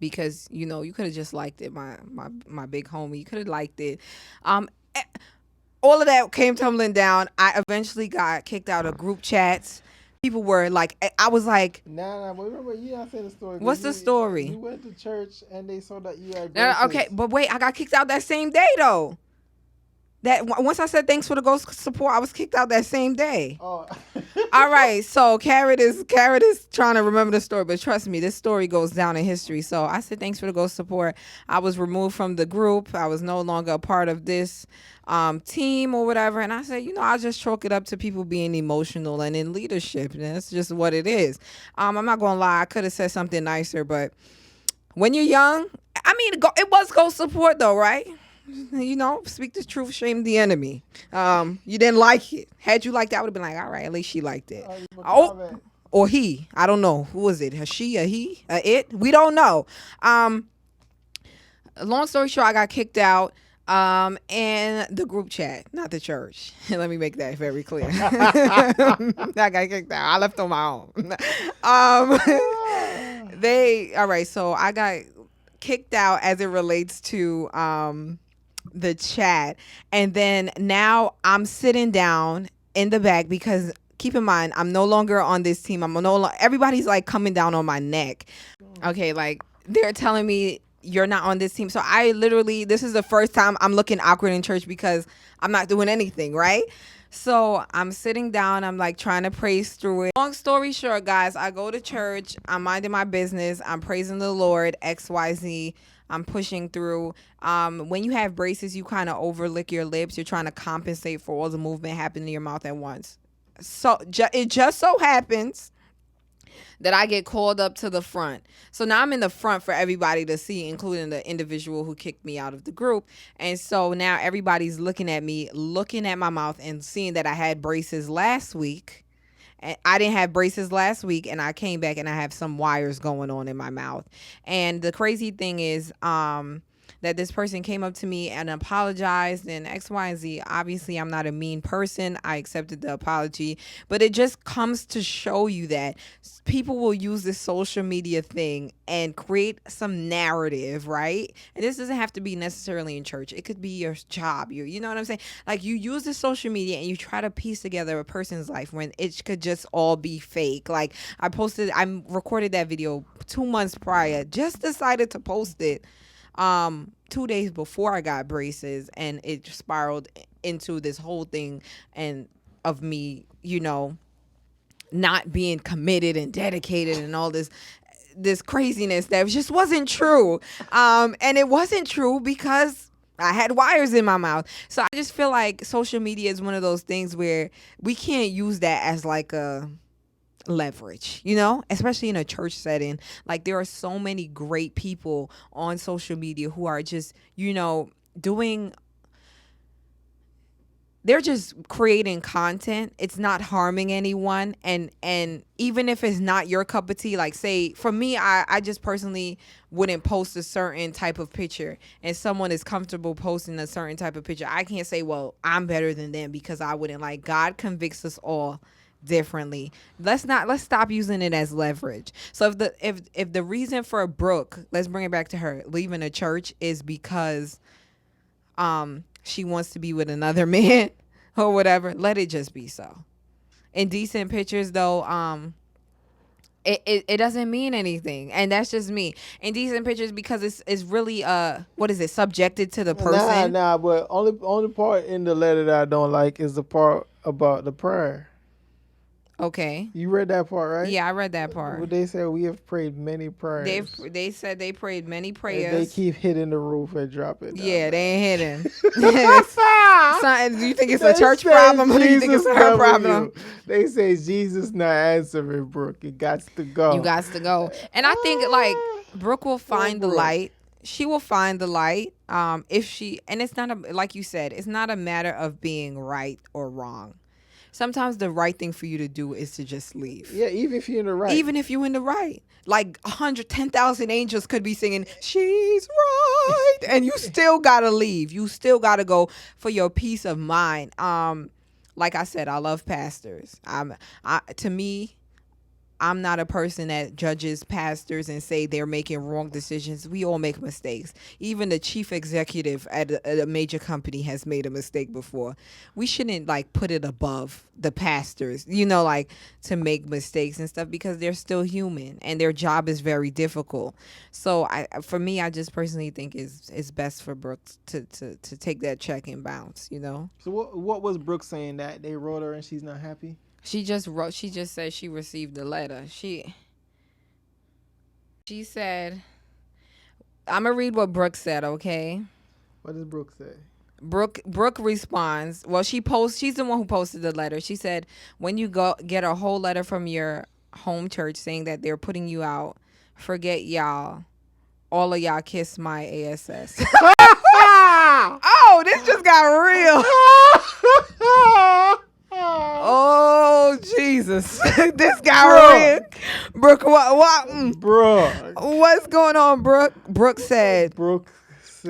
Because you know you could have just liked it, my big homie. You could have liked it. All of that came tumbling down. I eventually got kicked out of group chats. People were like, I was like, nah, but remember, you not saying the story. What's the story? You went to church and they saw that you had braces. Okay, but wait, I got kicked out that same day though. That once I said thanks for the ghost support, I was kicked out that same day. Oh. All right, so Carett is trying to remember the story, but trust me, this story goes down in history. So I said thanks for the ghost support. I was removed from the group. I was no longer a part of this team or whatever. And I said, you know, I'll just chalk it up to people being emotional and in leadership. And that's just what it is. I'm not gonna lie, I could have said something nicer, but when you're young, I mean, it was ghost support though, right? You know, speak the truth, shame the enemy. You didn't like it. Had you liked it, I would have been like, all right, at least she liked it. Or he. I don't know. Who was it? A she, a he, a it? We don't know. Long story short, I got kicked out. In the group chat, not the church. Let me make that very clear. I got kicked out. I left on my own. All right, so I got kicked out as it relates to the chat. And then now I'm sitting down in the back because keep in mind, I'm no longer on this team. Everybody's like coming down on my neck. Okay, like they're telling me you're not on this team. So I literally, this is the first time I'm looking awkward in church because I'm not doing anything, right? So I'm sitting down, I'm like trying to praise through it. Long story short, guys, I go to church, I'm minding my business, I'm praising the Lord, XYZ. I'm pushing through. When you have braces, you kind of overlick your lips. You're trying to compensate for all the movement happening in your mouth at once. So it just so happens that I get called up to the front. So now I'm in the front for everybody to see, including the individual who kicked me out of the group. And so now everybody's looking at me, looking at my mouth and seeing that I had braces last week. And I didn't have braces last week, and I came back and I have some wires going on in my mouth. And the crazy thing is, that this person came up to me and apologized and X, Y, and Z. Obviously, I'm not a mean person. I accepted the apology. But it just comes to show you that people will use this social media thing and create some narrative, right? And this doesn't have to be necessarily in church. It could be your job. You know what I'm saying? Like, you use the social media and you try to piece together a person's life when it could just all be fake. Like, I recorded that video 2 months prior, just decided to post it 2 days before I got braces, and it spiraled into this whole thing and of me, not being committed and dedicated and all this craziness that just wasn't true. And it wasn't true because I had wires in my mouth. So I just feel like social media is one of those things where we can't use that as like a leverage, especially in a church setting. Like, there are so many great people on social media who are just, they're just creating content. It's not harming anyone. And even if it's not your cup of tea, like, say, for me, I just personally wouldn't post a certain type of picture, and someone is comfortable posting a certain type of picture. I can't say, well, I'm better than them because I wouldn't. Like, God convicts us all differently. Let's stop using it as leverage. So if the reason for Brooke, let's bring it back to her, leaving a church is because she wants to be with another man or whatever, let it just be so. In decent pictures though, it doesn't mean anything, and that's just me. In decent pictures, because it's really what is it, subjected to the person. But only part in the letter that I don't like is the part about the prayer. Okay. You read that part, right? Yeah, I read that part. Well, they said we have prayed many prayers. They said they prayed many prayers. And they keep hitting the roof and dropping down. Yeah, they ain't hitting. Do you think it's a church problem or do you think it's a her problem? They say Jesus not answering, Brooke. You got to go. You got to go. And I think, like, Brooke will find the light. She will find the light. And it's not like you said, it's not a matter of being right or wrong. Sometimes the right thing for you to do is to just leave. Yeah, even if you're in the right. Even if you're in the right. Like 10,000 angels could be singing, "She's right." And you still got to leave. You still got to go for your peace of mind. Like I said, I love pastors. To me, I'm not a person that judges pastors and say they're making wrong decisions. We all make mistakes. Even the chief executive at a major company has made a mistake before. We shouldn't put it above the pastors, to make mistakes and stuff, because they're still human and their job is very difficult. So for me, I just personally think it's best for Brooke to take that check and bounce, So what was Brooke saying, that they wrote her and she's not happy? She just said she received the letter. She said, I'm going to read what Brooke said, okay? What does Brooke say? Brooke responds. Well, she's the one who posted the letter. She said, when you get a whole letter from your home church saying that they're putting you out, forget y'all. All of y'all kiss my ass. Oh, this just got real. Oh, Jesus. This guy Brooke. Brooke, what? Brooke. What's going on, Brooke? Brooke said,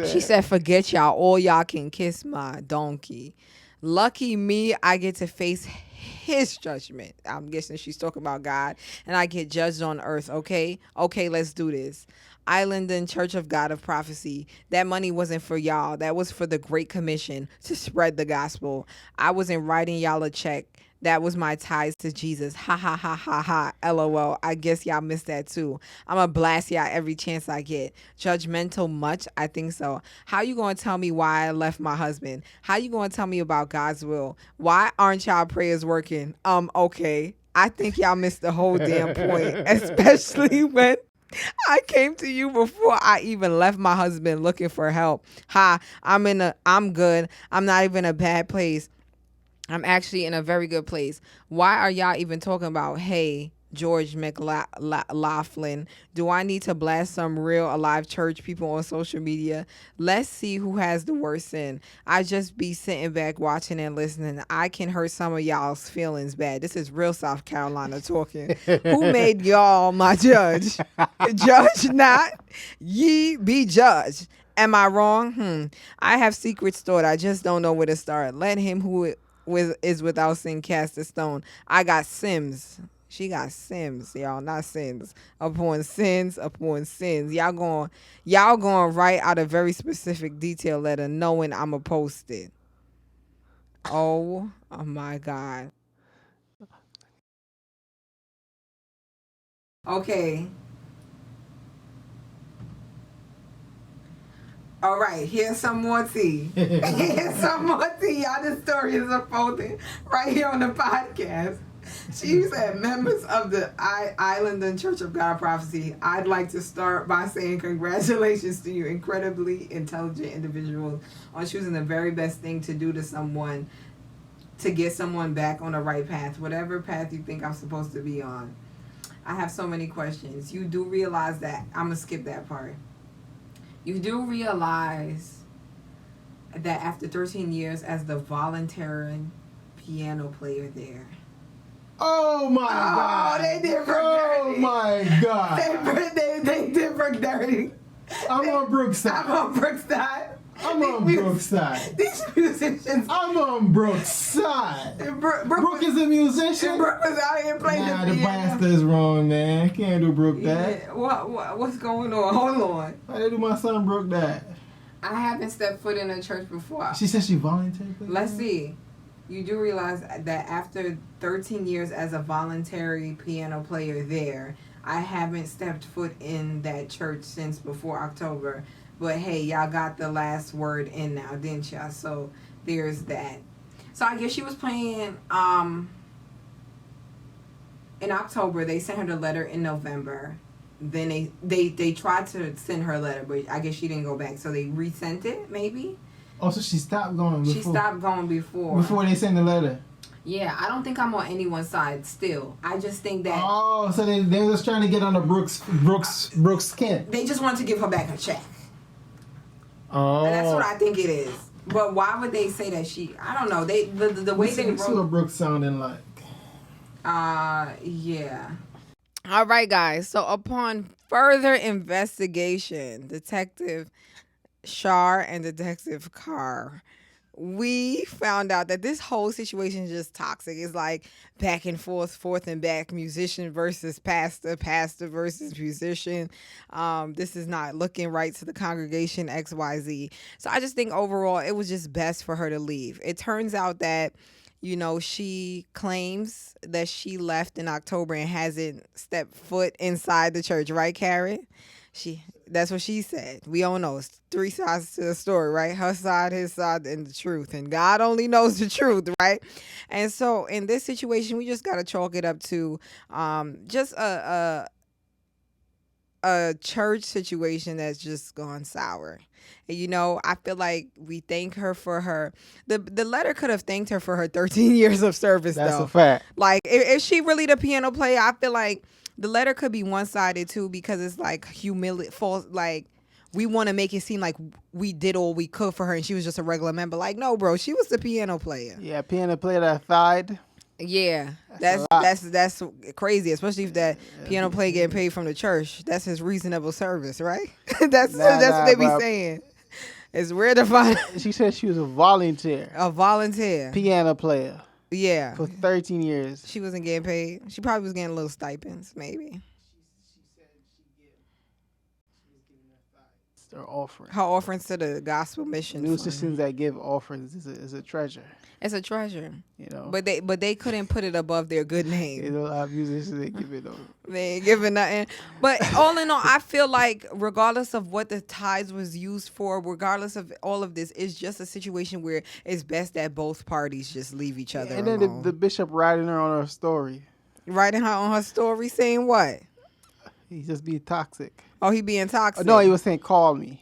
She said, forget y'all. All y'all can kiss my donkey. Lucky me, I get to face his judgment. I'm guessing she's talking about God. And I get judged on earth, okay? Okay, let's do this. Island and Church of God of Prophecy. That money wasn't for y'all. That was for the Great Commission to spread the gospel. I wasn't writing y'all a check. That was my ties to Jesus. Ha ha ha ha ha. LOL. I guess y'all missed that too. I'ma blast y'all every chance I get. Judgmental much? I think so. How you gonna tell me why I left my husband? How you gonna tell me about God's will? Why aren't y'all prayers working? Okay. I think y'all missed the whole damn point, especially when I came to you before I even left my husband looking for help. I'm good. I'm not even in a bad place. I'm actually in a very good place. Why are y'all even talking about, hey, George McLaughlin? Do I need to blast some real alive church people on social media? Let's see who has the worst sin. I just be sitting back watching and listening. I can hurt some of y'all's feelings bad. This is real South Carolina talking. Who made y'all my judge? Judge not, ye be judged. Am I wrong? I have secrets stored. I just don't know where to start. Let him who is without sin cast a stone. I got Sims. She got Sims, y'all, not sins. Upon sins, upon sins. Y'all going write out a very specific detail letter knowing I'ma post it. Oh my God. Okay. All right, here's some more tea. Here's some more tea. Y'all, this story is unfolding right here on the podcast. She said, members of the Island and Church of God Prophecy, I'd like to start by saying congratulations to you incredibly intelligent individuals on choosing the very best thing to do to someone to get someone back on the right path, whatever path you think I'm supposed to be on. I have so many questions. You do realize that, I'm going to skip that part. You do realize that after 13 years as the voluntary piano player there. Oh my God! They did Brooke dirty. Oh my God! They did Brooke dirty. I'm on Brooke's side. I'm on Brooke's side. I'm on Brooke's side. These musicians. I'm on Brooke's side. Brooke is a musician. Brooke was out here playing the the bastard's wrong, man. Can't do Brooke that. Yeah. What's going on? Hold on. Why they do my son Brooke that? I haven't stepped foot in a church before. She said she volunteered. Let's see. You do realize that after 13 years as a voluntary piano player there, I haven't stepped foot in that church since before October. But hey, y'all got the last word in now, didn't y'all? So there's that. So I guess she was playing in October. They sent her the letter in November. Then they tried to send her a letter, but I guess she didn't go back. So they resent it, maybe? Oh, so she stopped going before. She stopped going before. Before they sent the letter. Yeah, I don't think I'm on anyone's side still. I just think that... Oh, so they were just trying to get under Brooke's skin. They just wanted to give her back her check. Oh. And that's what I think it is. But why would they say that she... I don't know. The way they wrote... That's what Brooke sounding like. Yeah. All right, guys. So upon further investigation, Detective Shar and Detective Carr, we found out that this whole situation is just toxic. It's like back and forth and back, musician versus pastor versus musician. This is not looking right to the congregation, XYZ. So I just think overall it was just best for her to leave. It turns out that, she claims that she left in October and hasn't stepped foot inside the church, right, Carett? That's what she said. We don't know. It's three sides to the story, right? Her side, his side, and the truth. And God only knows the truth, right? And so in this situation, we just got to chalk it up to just a church situation that's just gone sour. And, I feel like we thank her for her. The letter could have thanked her for her 13 years of service, That's though. a fact. Like, if she really the piano player, I feel like the letter could be one-sided too, because it's like humility, false. Like, we want to make it seem like we did all we could for her, and she was just a regular member. Like, no, bro, she was the piano player. Yeah, piano player that died. Yeah, that's crazy, especially if that piano player getting paid from the church. That's his reasonable service, right? That's what they be saying. It's rare to find She said she was a volunteer a volunteer. piano player Yeah. for 13 years. She wasn't getting paid. She probably was getting little stipends, maybe. It's their offering. Her offerings to the gospel mission Musicians fund. that give offerings is a treasure. It's a treasure. You know. But they couldn't put it above their good name. You know, a lot of musicians they give it over. They ain't giving nothing. But all in all, I feel like regardless of what the tithes was used for, regardless of all of this, it's just a situation where it's best that both parties just leave each other And then alone. the bishop writing her on her story. Writing her on her story saying what? He just be toxic. Oh, he being toxic. No, he was saying call me.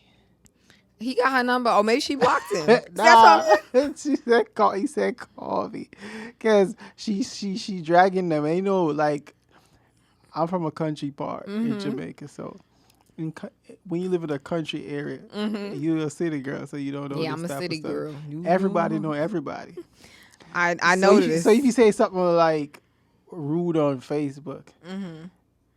He got her number. Oh, maybe she blocked him. Nah, she said call. He said call me, cause she dragging them. And you know, like I'm from a country part in Jamaica, so when you live in a country area, you're a city girl, so you don't know. Yeah, this I'm a type city of stuff. girl. Everybody know everybody. I know this. So if you say something like rude on Facebook,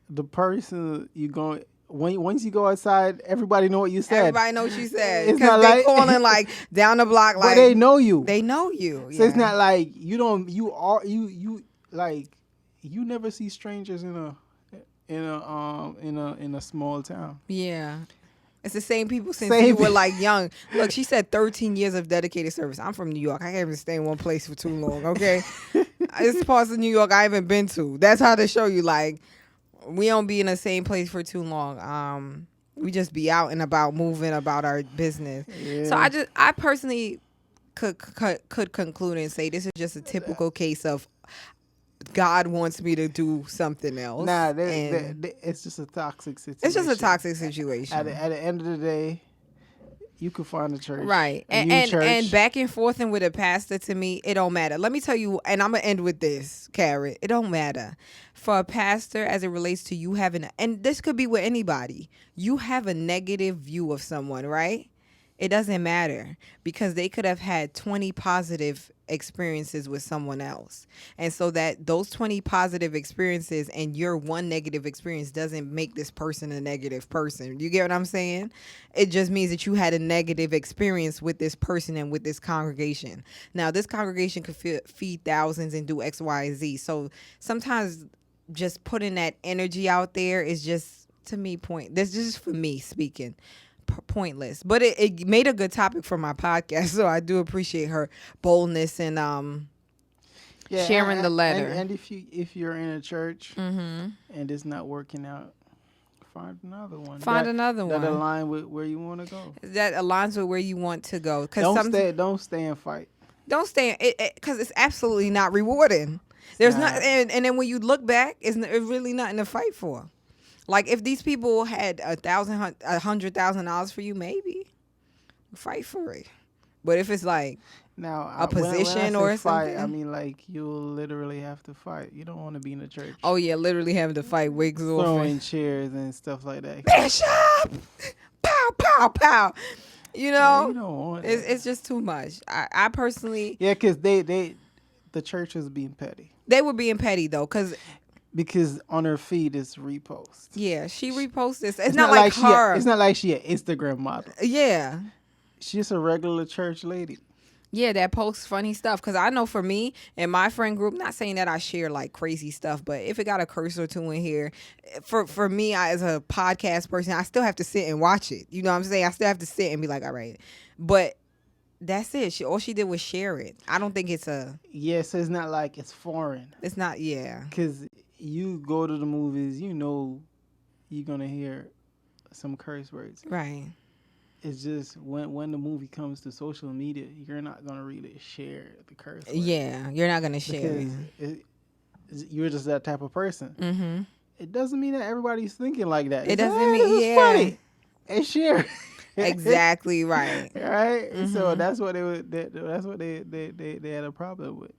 the person you going. Once you go outside, everybody know what you said. Everybody know what you said. It's Because not they like calling like down the block, like but they know you. They know you. So it's not like you don't. You are you like you never see strangers in a small town. Yeah. It's the same people since you were like young. Look, she said 13 years of dedicated service. I'm from New York. I can't even stay in one place for too long. Okay, it's parts of New York I haven't been to. That's how they show you like. We don't be in the same place for too long. We just be out and about, moving about our business. Yeah. So I personally could conclude and say this is just a typical case of God wants me to do something else. Nah, it's just a toxic situation. It's just a toxic situation. At the end of the day, you can find a church, right? And back and forth and with a pastor, to me, it don't matter. Let me tell you, and I'm gonna end with this, Carett. It don't matter for a pastor as it relates to you having, and this could be with anybody. You have a negative view of someone, right? It doesn't matter because they could have had 20 positive experiences with someone else. And so that those 20 positive experiences and your one negative experience doesn't make this person a negative person. You get what I'm saying? It just means that you had a negative experience with this person and with this congregation. Now, this congregation could feed thousands and do X, Y, and Z. So sometimes just putting that energy out there is just, to me, this is for me speaking. Pointless, but it made a good topic for my podcast, so I do appreciate her boldness and sharing the letter. And if you're in a church and it's not working out, find another one. Find another one that align with where you want to go. That aligns with where you want to go. Because don't stay and fight. Don't stay because it's absolutely not rewarding. There's not, and then when you look back, it's really nothing to fight for. Like if these people had $100,000 for you, maybe fight for it. But if it's like a position when I or fight, something, I mean like you'll literally have to fight. You don't want to be in the church. Oh yeah, literally having to fight wigs off, throwing chairs and stuff like that. Bishop, pow pow pow. You know, you don't want it's just too much. I personally, because the church was being petty. They were being petty though, because on her feed is repost. Yeah, she reposts this. It's not like her. It's not like she an Instagram model. Yeah. She's a regular church lady. Yeah, that posts funny stuff. Because I know for me and my friend group, not saying that I share like crazy stuff, but if it got a curse or two in here, for me as a podcast person, I still have to sit and watch it. You know what I'm saying? I still have to sit and be like, all right. But that's it. All she did was share it. I don't think it's a... Yeah, so it's not like it's foreign. It's not, yeah. Because you go to the movies, you know you're going to hear some curse words. Right. It's just when the movie comes to social media, you're not going to really share the curse words. Yeah, you're not going to share it. You're just that type of person. Mm-hmm. It doesn't mean that everybody's thinking like that. It doesn't mean, yeah. Funny. And share. Exactly right. Right? Mm-hmm. So that's what they had a problem with.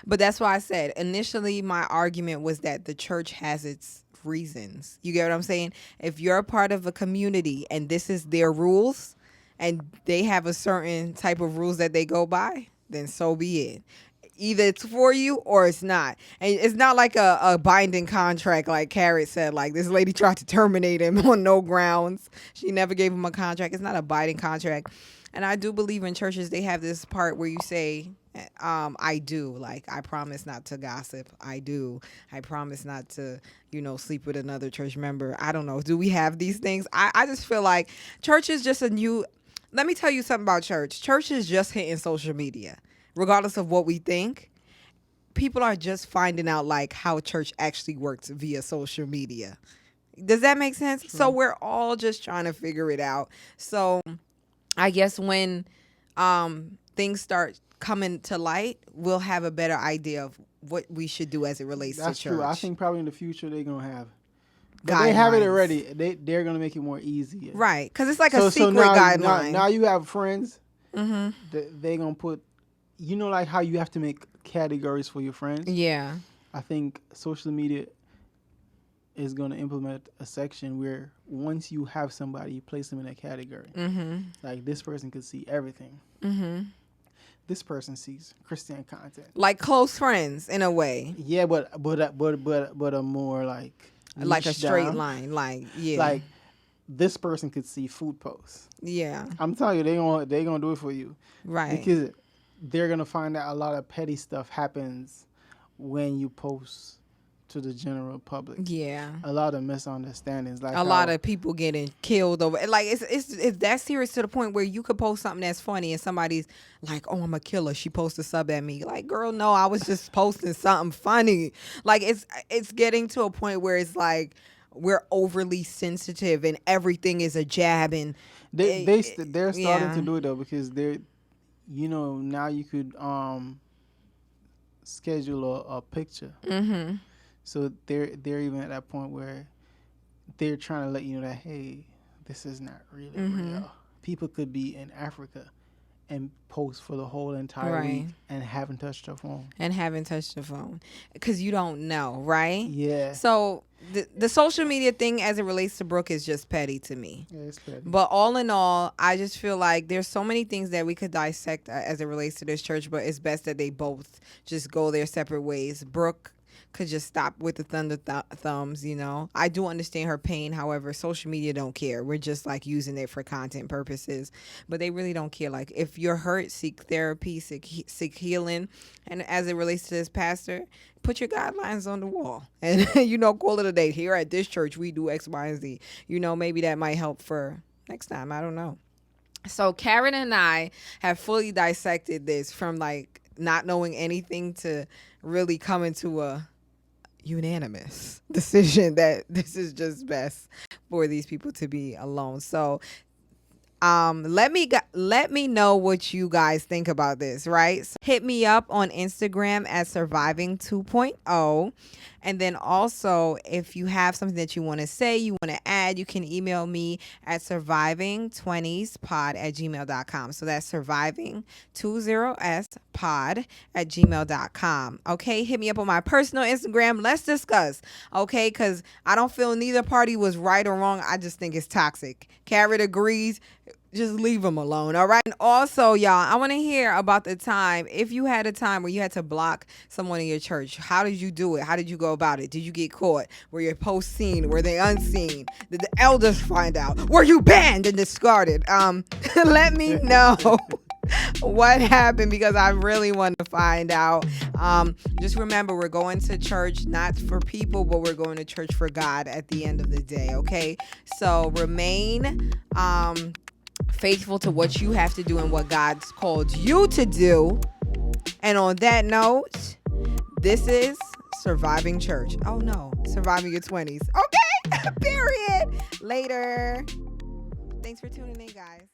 But that's why I said initially my argument was that the church has its reasons. You get what I'm saying? If you're a part of a community and this is their rules and they have a certain type of rules that they go by, then so be it. Either it's for you or it's not. And it's not like a binding contract like Carett said. Like this lady tried to terminate him on no grounds. She never gave him a contract. It's not a binding contract. And I do believe in churches, they have this part where you say, I do. Like, I promise not to gossip. I do. I promise not to, sleep with another church member. I don't know. Do we have these things? I just feel like church is just let me tell you something about church. Church is just hitting social media. Regardless of what we think, people are just finding out like how church actually works via social media. Does that make sense? True. So we're all just trying to figure it out. So I guess when things start coming to light, we'll have a better idea of what we should do as it relates to church. That's true. I think probably in the future they're going to have. But they have it already. They're going to make it more easier. Right. Because it's like a secret guideline. Now you have friends. Mm-hmm. They're going to put, like how you have to make categories for your friends. Yeah. I think social media is going to implement a section where once you have somebody, you place them in a category. Mm-hmm. Like this person could see everything. Mm-hmm. This person sees Christian content. Like close friends in a way. Yeah, but a more like a straight down. line. Like, yeah. Like this person could see food posts. Yeah. I'm telling you, they gonna do it for you. Right. Because they're gonna find out a lot of petty stuff happens when you post to the general public. Yeah. A lot of misunderstandings. Like a lot of people getting killed over. Like it's that serious to the point where you could post something that's funny and somebody's like, "Oh, I'm a killer. She posted a sub at me." Like, girl, no, I was just posting something funny. Like it's getting to a point where it's like we're overly sensitive and everything is a jab, and they're starting to do it though, because they're now you could schedule a picture. Mm-hmm. So they're even at that point where they're trying to let you know that, hey, this is not really real. People could be in Africa and post for the whole entire week and haven't touched their phone. Because you don't know, right? Yeah. So the social media thing as it relates to Brooke is just petty to me. Yeah, it's petty. But all in all, I just feel like there's so many things that we could dissect as it relates to this church, but it's best that they both just go their separate ways. Brooke could just stop with the thumbs, I do understand her pain. However, social media don't care. We're just like using it for content purposes, but they really don't care. Like, if you're hurt, seek therapy, seek healing. And as it relates to this pastor, put your guidelines on the wall and call it a day. Here at this church, we do X, Y, and Z. Maybe that might help for next time. I don't know. So Carett and I have fully dissected this from like not knowing anything to really coming to a unanimous decision that this is just best for these people to be alone. So let me know what you guys think about this, right? So hit me up on Instagram at Surviving 2.0. And then also, if you have something that you want to say, you want to add, you can email me at surviving20spod@gmail.com. So that's surviving20spod@gmail.com. Okay, hit me up on my personal Instagram. Let's discuss. Okay, because I don't feel neither party was right or wrong. I just think it's toxic. Carett agrees. Just leave them alone, all right? And also, y'all, I want to hear about the time, if you had a time where you had to block someone in your church. How did you do it? How did you go about it? Did you get caught? Were your posts seen? Were they unseen? Did the elders find out? Were you banned and discarded? Let me know what happened, because I really want to find out. Just remember, we're going to church not for people, but we're going to church for God at the end of the day, okay? So remain faithful to what you have to do and what God's called you to do. And on that note, this is Surviving Church. Oh no, Surviving Your 20s. Okay, period. Later. Thanks for tuning in, guys.